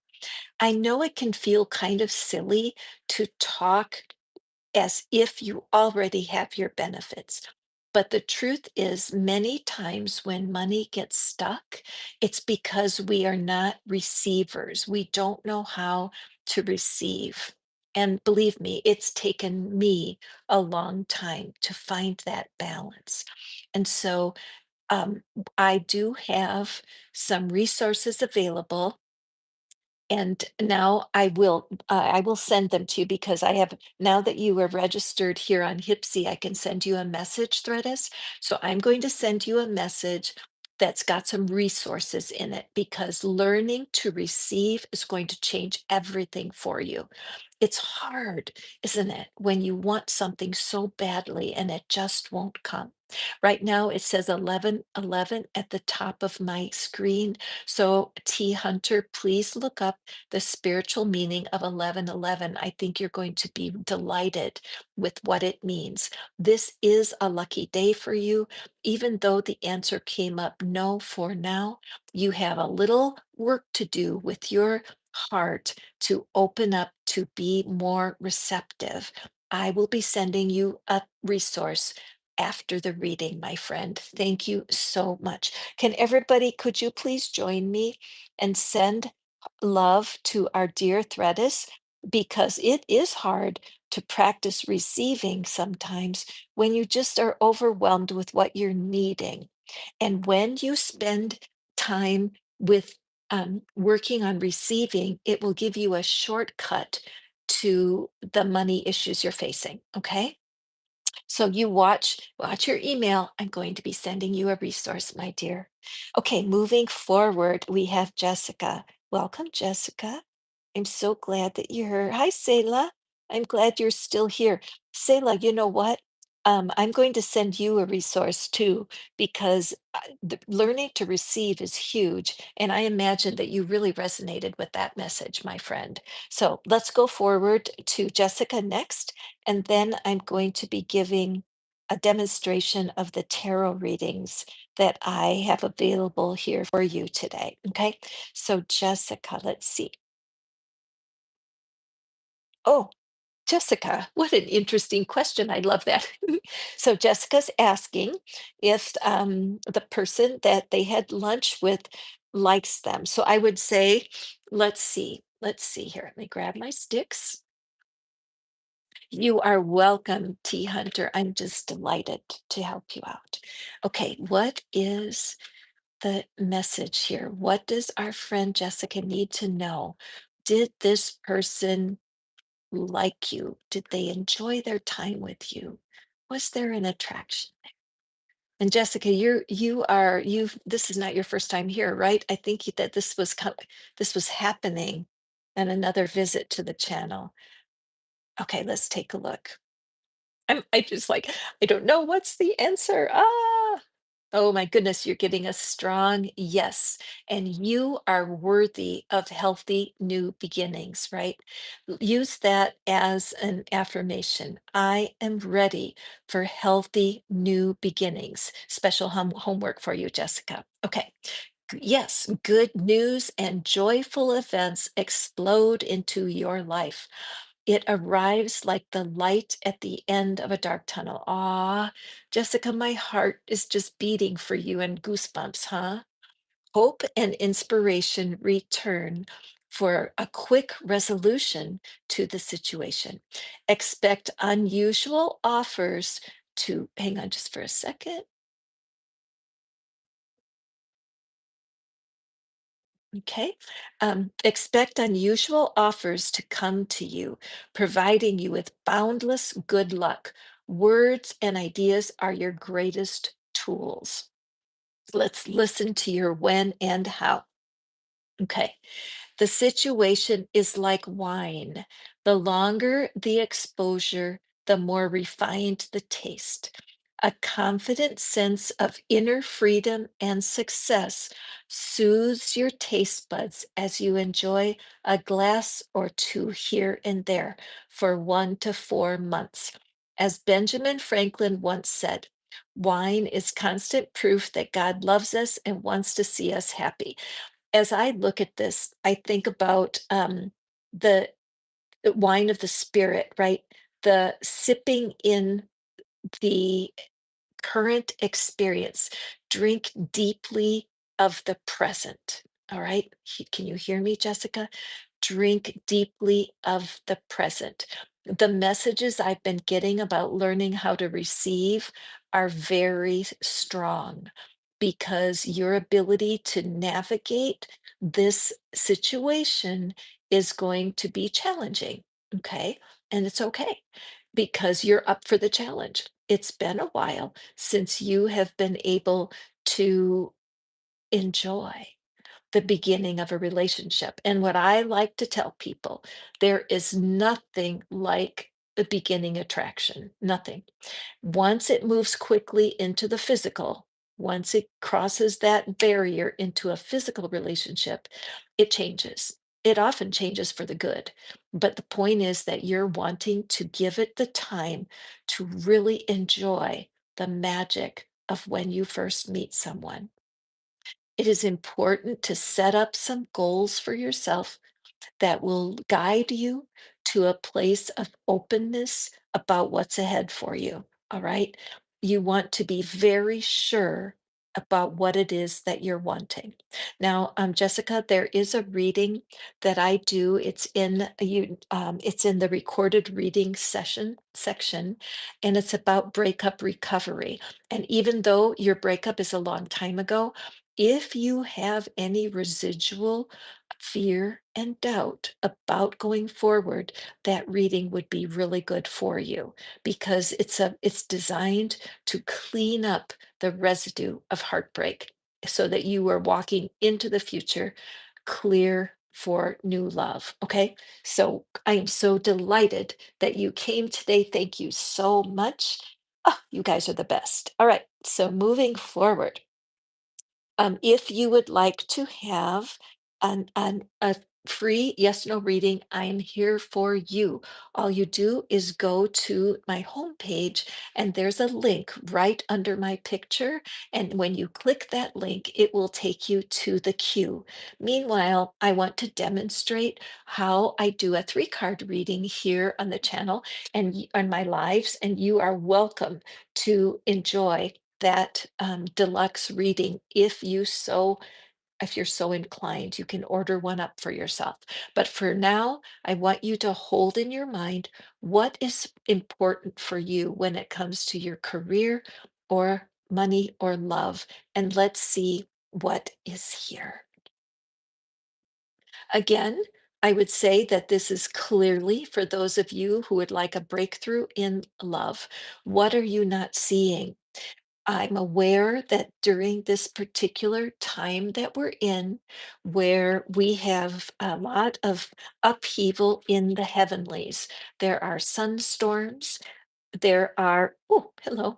I know it can feel kind of silly to talk as if you already have your benefits. But the truth is, many times when money gets stuck, it's because we are not receivers. We don't know how to receive. And believe me, it's taken me a long time to find that balance. And so I do have some resources available, and now I will send them to you because I have, now that you are registered here on Hipsy, I can send you a message, Threadis. So I'm going to send you a message that's got some resources in it, because learning to receive is going to change everything for you. It's hard, isn't it, when you want something so badly and it just won't come. Right now it says 1111 at the top of my screen. So T Hunter, please look up the spiritual meaning of 1111. I think you're going to be delighted with what it means. This is a lucky day for you. Even though the answer came up no for now, you have a little work to do with your heart to open up to be more receptive. I will be sending you a resource after the reading, my friend. Thank you so much. Can everybody, could you please join me and send love to our dear Threadis? Because it is hard to practice receiving sometimes when you just are overwhelmed with what you're needing. And when you spend time with working on receiving, it will give you a shortcut to the money issues you're facing. Okay. So you watch your email. I'm going to be sending you a resource, my dear. Okay, moving forward, we have Jessica. Welcome, Jessica. I'm so glad that you're here. Hi, Selah. I'm glad you're still here. Selah, you know what? I'm going to send you a resource too, because learning to receive is huge. And I imagine that you really resonated with that message, my friend. So let's go forward to Jessica next. And then I'm going to be giving a demonstration of the tarot readings that I have available here for you today. Okay. So, Jessica, let's see. Oh, Jessica, what an interesting question. I love that. So Jessica's asking if the person that they had lunch with likes them. So I would say, let's see here. Let me grab my sticks. You are welcome, T Hunter. I'm just delighted to help you out. Okay, what is the message here? What does our friend Jessica need to know? Did this person like you? Did they enjoy their time with you? Was there an attraction? And Jessica, you've this is not your first time here, right? I think that this was happening in another visit to the channel. Okay, let's take a look. I just like, I don't know what's the answer. Ah, oh my goodness, you're getting a strong yes. And you are worthy of healthy new beginnings, right? Use that as an affirmation. I am ready for healthy new beginnings. Special homework for you, Jessica. Okay. Yes, good news and joyful events explode into your life. It arrives like the light at the end of a dark tunnel. Ah, Jessica, my heart is just beating for you and goosebumps, huh? Hope and inspiration return for a quick resolution to the situation. Expect unusual offers to, hang on just for a second. Okay. Expect unusual offers to come to you, providing you with boundless good luck. Words and ideas are your greatest tools. Let's listen to your when and how. Okay. The situation is like wine. The longer the exposure, the more refined the taste. A confident sense of inner freedom and success soothes your taste buds as you enjoy a glass or two here and there for 1 to 4 months. As Benjamin Franklin once said, Wine is constant proof that God loves us and wants to see us happy. As I look at this, I think about the wine of the spirit, right? The sipping in the current experience. Drink deeply of the present. All right. Can you hear me, Jessica? Drink deeply of the present. The messages I've been getting about learning how to receive are very strong because your ability to navigate this situation is going to be challenging. Okay. And it's okay because you're up for the challenge. It's been a while since you have been able to enjoy the beginning of a relationship. And what I like to tell people, there is nothing like the beginning attraction, nothing. Once it moves quickly into the physical, once it crosses that barrier into a physical relationship, it changes. It often changes for the good. But the point is that you're wanting to give it the time to really enjoy the magic of when you first meet someone. It is important to set up some goals for yourself that will guide you to a place of openness about what's ahead for you. All right. You want to be very sure about what it is that you're wanting. Now, Jessica, there is a reading that I do. It's in the recorded reading session section, and it's about breakup recovery. And even though your breakup is a long time ago, if you have any residual fear and doubt about going forward, that reading would be really good for you because it's designed to clean up the residue of heartbreak so that you are walking into the future clear for new love. Okay. So I am so delighted that you came today. Thank you so much. Oh, you guys are the best. All right. So moving forward, if you would like to have a free yes no reading, I am here for you. All you do is go to my homepage, and there's a link right under my picture. And when you click that link, it will take you to the queue. Meanwhile, I want to demonstrate how I do a three-card reading here on the channel and on my lives, and you are welcome to enjoy that deluxe reading if you're so inclined. You can order one up for yourself. But for now, I want you to hold in your mind what is important for you when it comes to your career or money or love, and let's see what is here. Again, I would say that this is clearly for those of you who would like a breakthrough in love. What are you not seeing? I'm aware that during this particular time that we're in, where we have a lot of upheaval in the heavenlies, there are sunstorms, there are oh, hello.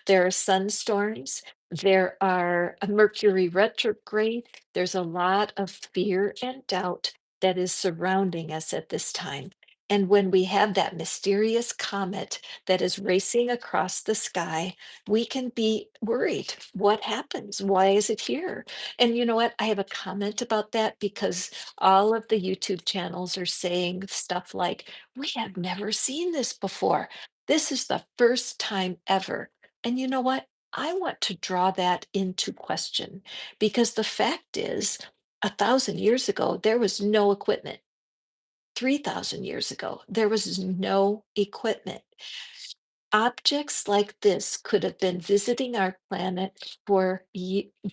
There are sunstorms, there are a Mercury retrograde, there's a lot of fear and doubt that is surrounding us at this time. And when we have that mysterious comet that is racing across the sky, we can be worried. What happens? Why is it here? And you know what? I have a comment about that because all of the YouTube channels are saying stuff like, we have never seen this before. This is the first time ever. And you know what? I want to draw that into question because the fact is, 1,000 years ago, there was no equipment. 3,000 years ago, there was no equipment. Objects like this could have been visiting our planet for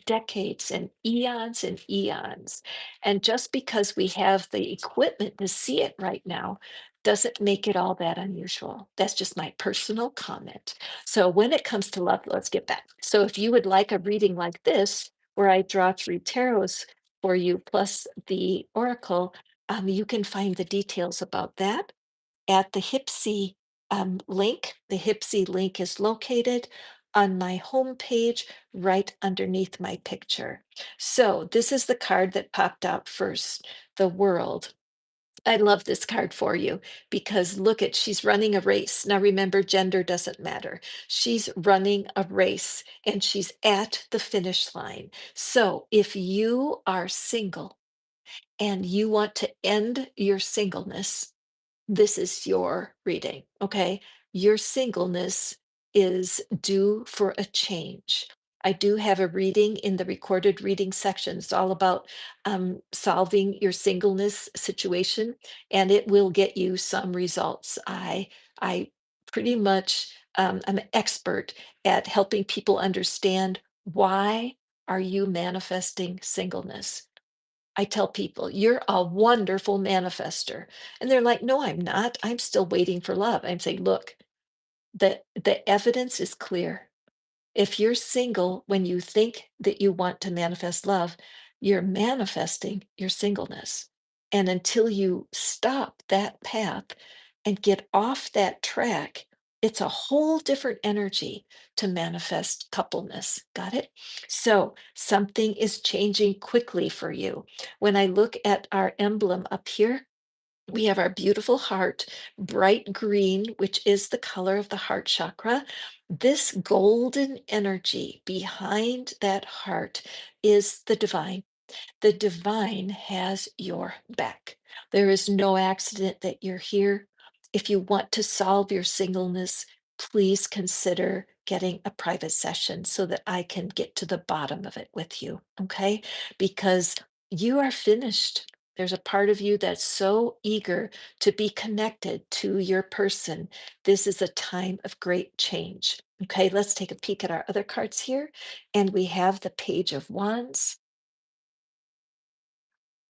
decades and eons and eons. And just because we have the equipment to see it right now doesn't make it all that unusual. That's just my personal comment. So when it comes to love, let's get back. So if you would like a reading like this, where I draw three tarots for you plus the oracle, you can find the details about that at the Hipsy link. The Hipsy link is located on my homepage right underneath my picture. So this is the card that popped out first, the world. I love this card for you because look at she's running a race. Now remember, gender doesn't matter. She's running a race and she's at the finish line. So if you are single and you want to end your singleness, this is your reading, okay? Your singleness is due for a change. I do have a reading in the recorded reading section. It's all about solving your singleness situation, and it will get you some results. I pretty much I'm an expert at helping people understand why are you manifesting singleness. I tell people, "You're a wonderful manifester." And they're like, "No, I'm not. I'm still waiting for love." I'm saying, "Look, the evidence is clear. If you're single when you think that you want to manifest love, you're manifesting your singleness. And until you stop that path and get off that track, it's a whole different energy to manifest coupleness. Got it? So something is changing quickly for you. When I look at our emblem up here, we have our beautiful heart, bright green, which is the color of the heart chakra. This golden energy behind that heart is the divine. The divine has your back. There is no accident that you're here. If you want to solve your singleness, please consider getting a private session so that I can get to the bottom of it with you. Okay? Because you are finished. There's a part of you that's so eager to be connected to your person. This is a time of great change. Okay, let's take a peek at our other cards here. And we have the Page of Wands.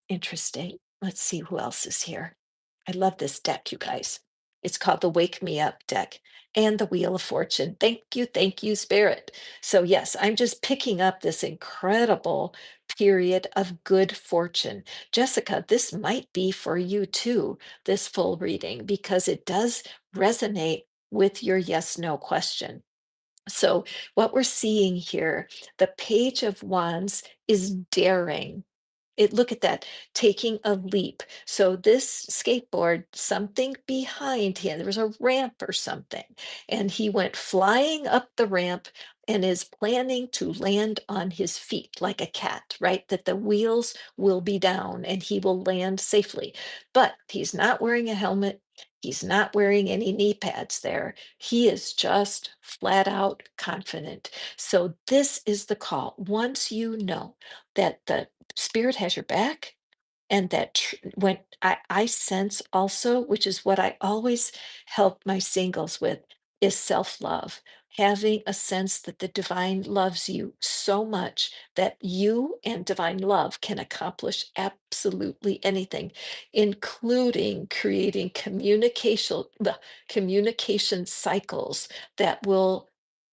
Interesting. Let's see who else is here. I love this deck, you guys. It's called the Wake Me Up deck and the Wheel of Fortune. Thank you, Spirit. So, yes, I'm just picking up this incredible period of good fortune. Jessica, this might be for you too, this full reading, because it does resonate with your yes no question. So, what we're seeing here, the Page of Wands is daring. Look at that, taking a leap. So this skateboard, something behind him, there was a ramp or something, and he went flying up the ramp and is planning to land on his feet like a cat, right? That the wheels will be down and he will land safely. But he's not wearing a helmet. He's not wearing any knee pads there. He is just flat out confident. So this is the call. Once you know that the spirit has your back and that when I sense also, which is what I always help my singles with, is self-love. Having a sense that the divine loves you so much that you and divine love can accomplish absolutely anything, including creating the communication cycles that will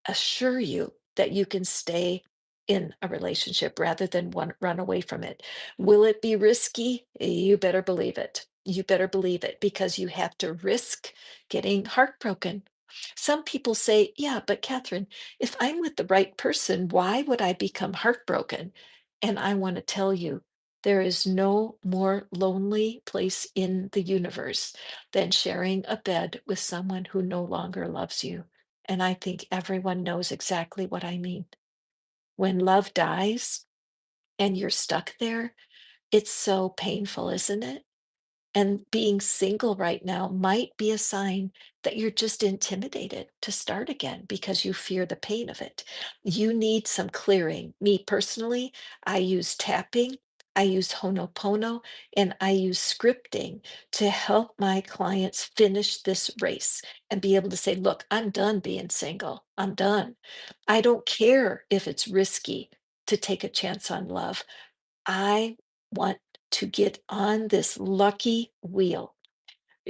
assure you that you can stay in a relationship rather than run away from it. Will it be risky? You better believe it. You better believe it because you have to risk getting heartbroken. Some people say, yeah, but Catherine, if I'm with the right person, why would I become heartbroken? And I want to tell you, there is no more lonely place in the universe than sharing a bed with someone who no longer loves you. And I think everyone knows exactly what I mean. When love dies and you're stuck there, it's so painful, isn't it? And being single right now might be a sign that you're just intimidated to start again because you fear the pain of it. You need some clearing. Me personally, I use tapping, I use Honopono, and I use scripting to help my clients finish this race and be able to say, look, I'm done being single. I'm done. I don't care if it's risky to take a chance on love. I want to get on this lucky wheel.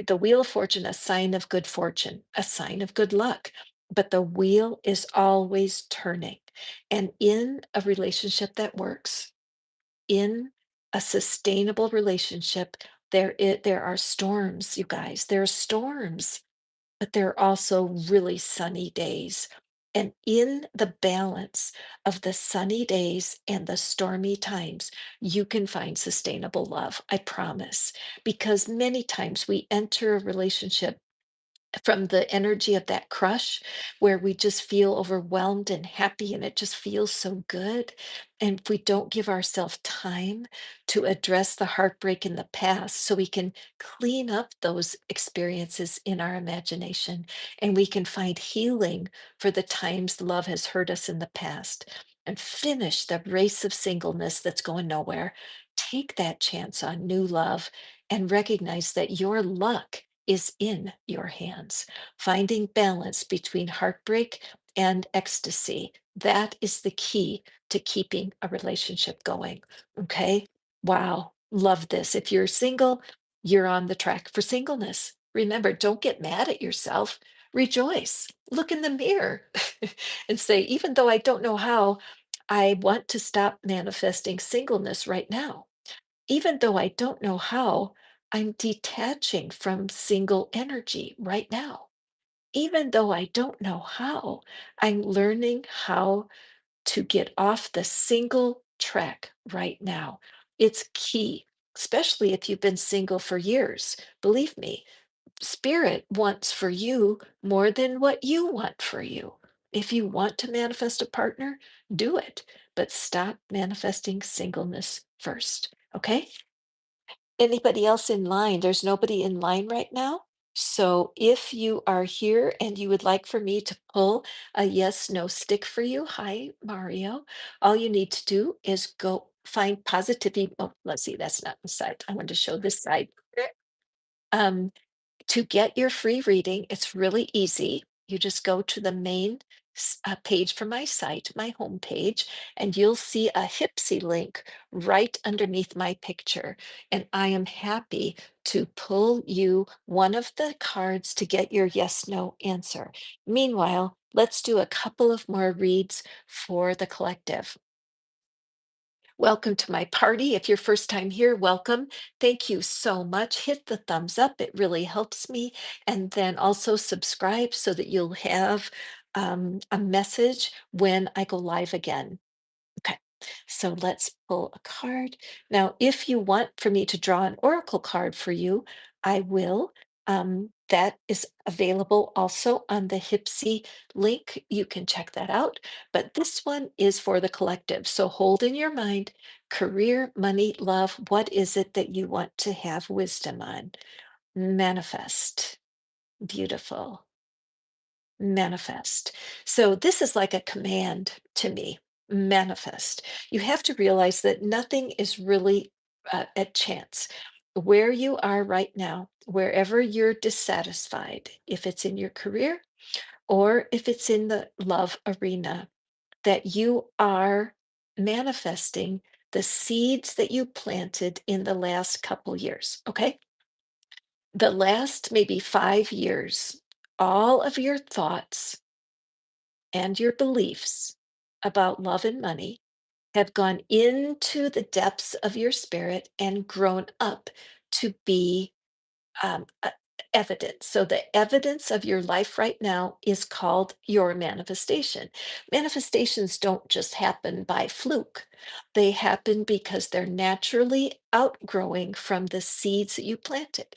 The wheel of fortune, a sign of good fortune, a sign of good luck. But the wheel is always turning. And in a relationship that works, in a sustainable relationship, there are storms, you guys. There are storms, but there are also really sunny days. And in the balance of the sunny days and the stormy times, you can find sustainable love. I promise. Because many times we enter a relationship from the energy of that crush where we just feel overwhelmed and happy and it just feels so good. And if we don't give ourselves time to address the heartbreak in the past so we can clean up those experiences in our imagination and we can find healing for the times love has hurt us in the past and finish the race of singleness that's going nowhere. Take that chance on new love and recognize that your luck is in your hands. Finding balance between heartbreak and ecstasy. That is the key to keeping a relationship going. Okay. Wow. Love this. If you're single, you're on the track for singleness. Remember, don't get mad at yourself. Rejoice. Look in the mirror and say, even though I don't know how, I want to stop manifesting singleness right now. Even though I don't know how, I'm detaching from single energy right now. Even though I don't know how, I'm learning how to get off the single track right now. It's key, especially if you've been single for years. Believe me, spirit wants for you more than what you want for you. If you want to manifest a partner, do it, but stop manifesting singleness first. Okay? Anybody else in line? There's nobody in line right now. So if you are here and you would like for me to pull a yes, no stick for you, hi, Mario. All you need to do is go find positivity. Oh, let's see, that's not the side. I want to show this side. Um, to get your free reading, it's really easy. You just go to the main page for my site, my homepage, and you'll see a Hipsy link right underneath my picture. And I am happy to pull you one of the cards to get your yes no answer. Meanwhile, let's do a couple of more reads for the collective. Welcome to my party. If you're first time here, welcome. Thank you so much. Hit the thumbs up. It really helps me. And then also subscribe so that you'll have a message when I go live again. Okay, so let's pull a card. Now, if you want for me to draw an oracle card for you, I will. That is available also on the Hipsy link. You can check that out. But this one is for the collective. So hold in your mind career, money, love. What is it that you want to have wisdom on? Manifest. Beautiful. Manifest. So this is like a command to me. Manifest. You have to realize that nothing is really at chance. Where you are right now, wherever you're dissatisfied, if it's in your career or if it's in the love arena, that you are manifesting the seeds that you planted in the last couple years. Okay. The last maybe 5 years, all of your thoughts and your beliefs about love and money have gone into the depths of your spirit and grown up to be evidence. So, the evidence of your life right now is called your manifestation. Manifestations don't just happen by fluke, they happen because they're naturally outgrowing from the seeds that you planted.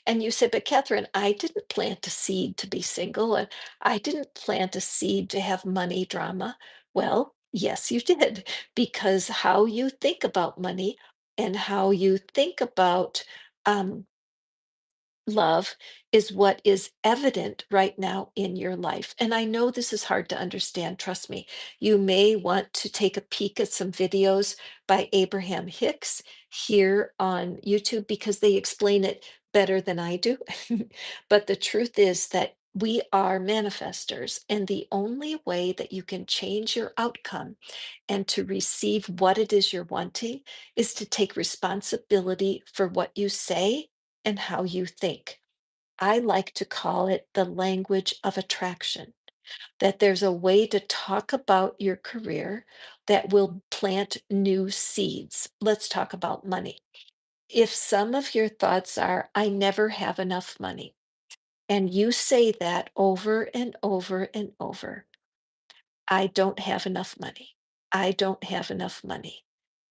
And you said, but Catherine, I didn't plant a seed to be single, and I didn't plant a seed to have money drama. Well, yes, you did, because how you think about money and how you think about um, love is what is evident right now in your life. And I know this is hard to understand. Trust me. You may want to take a peek at some videos by Abraham Hicks here on YouTube because they explain it better than I do. But the truth is that we are manifestors, and the only way that you can change your outcome and to receive what it is you're wanting is to take responsibility for what you say and how you think. I like to call it the language of attraction, that there's a way to talk about your career that will plant new seeds. Let's talk about money. If some of your thoughts are, I never have enough money, and you say that over and over and over, I don't have enough money. I don't have enough money.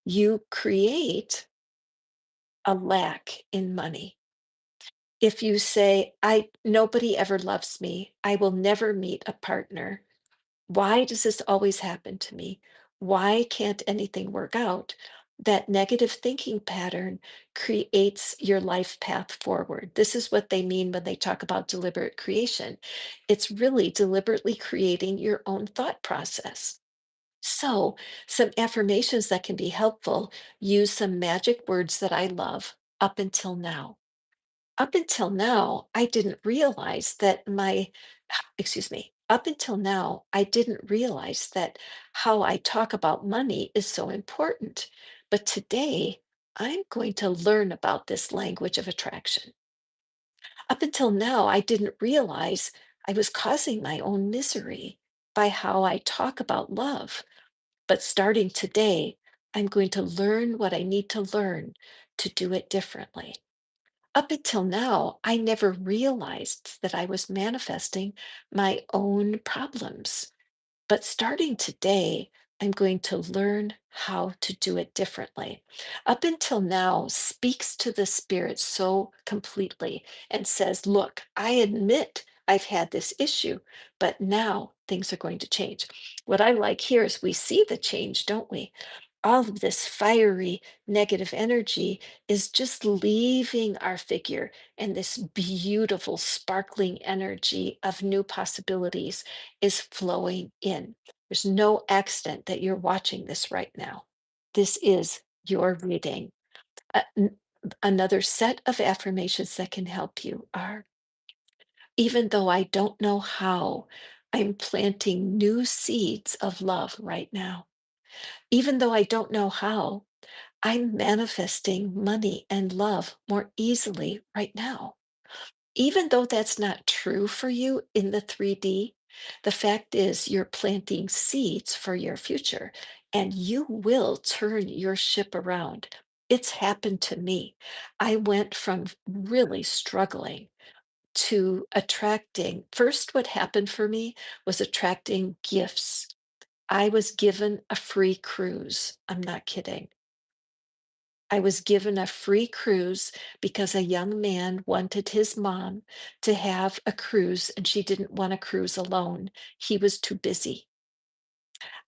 You create a lack in money. If you say, I nobody ever loves me, I will never meet a partner. Why does this always happen to me? Why can't anything work out? That negative thinking pattern creates your life path forward. This is what they mean when they talk about deliberate creation. It's really deliberately creating your own thought process. So, some affirmations that can be helpful, use some magic words that I love up until now. Up until now, I didn't realize that excuse me, up until now, I didn't realize that how I talk about money is so important. But today, I'm going to learn about this language of attraction. Up until now, I didn't realize I was causing my own misery by how I talk about love. But starting today, I'm going to learn what I need to learn to do it differently. Up until now, I never realized that I was manifesting my own problems. But starting today, I'm going to learn how to do it differently. Up until now, speaks to the spirit so completely and says, look, I admit I've had this issue, but now things are going to change. What I like here is we see the change, don't we? All of this fiery negative energy is just leaving our figure, and this beautiful sparkling energy of new possibilities is flowing in. There's no accident that you're watching this right now. This is your reading. Another set of affirmations that can help you are, even though I don't know how, I'm planting new seeds of love right now. Even though I don't know how, I'm manifesting money and love more easily right now. Even though that's not true for you in the 3D, the fact is you're planting seeds for your future and you will turn your ship around. It's happened to me. I went from really struggling to attracting. First, what happened for me was attracting gifts. I was given a free cruise. I'm not kidding. I was given a free cruise because a young man wanted his mom to have a cruise and she didn't want to cruise alone. He was too busy.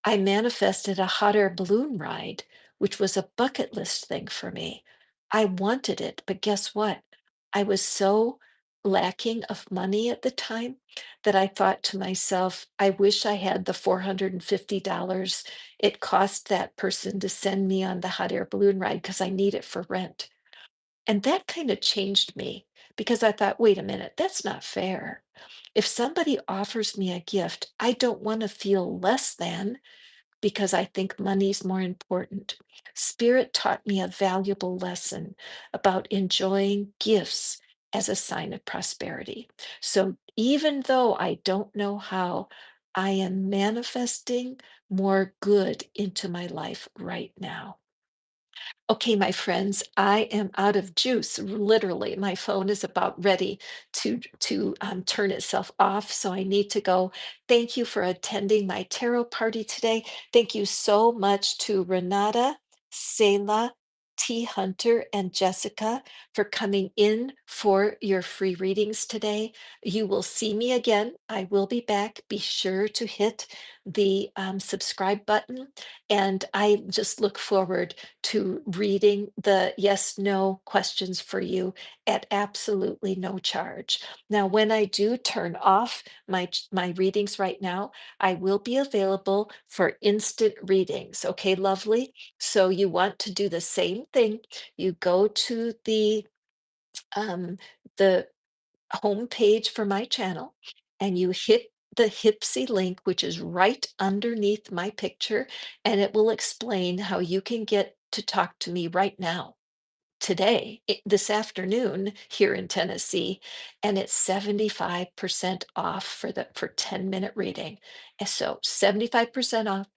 I manifested a hot air balloon ride, which was a bucket list thing for me. I wanted it, but guess what? I was so lacking of money at the time that I thought to myself, I wish I had the $450 it cost that person to send me on the hot air balloon ride because I need it for rent. And that kind of changed me because I thought, wait a minute, that's not fair. If somebody offers me a gift, I don't want to feel less than because I think money's more important. Spirit taught me a valuable lesson about enjoying gifts as a sign of prosperity. So even though I don't know how, I am manifesting more good into my life right now. Okay, my friends, I am out of juice. Literally, my phone is about ready to turn itself off, so I need to go. Thank you for attending my tarot party today. Thank you so much to Renata, Selah, T. Hunter, and Jessica for coming in for your free readings today. You will see me again. I will be back. Be sure to hit the subscribe button, and I just look forward to reading the yes no questions for you at absolutely no charge. Now, when I do turn off my readings right now, I will be available for instant readings. Okay, lovely. So you want to do the same thing. You go to um the home page for my channel and you hit the Hipsy link, which is right underneath my picture, and it will explain how you can get to talk to me right now, today, this afternoon here in Tennessee, and it's 75% off for the for 10-minute reading. And so 75% off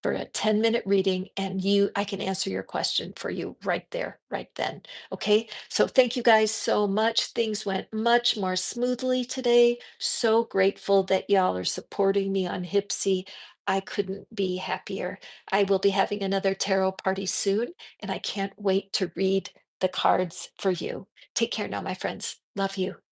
for a 10-minute reading, and I can answer your question for you right there, right then. Okay. So thank you guys so much. Things went much more smoothly today. So grateful that y'all are supporting me on Hipsy. I couldn't be happier. I will be having another tarot party soon, and I can't wait to read the cards for you. Take care now, my friends. Love you.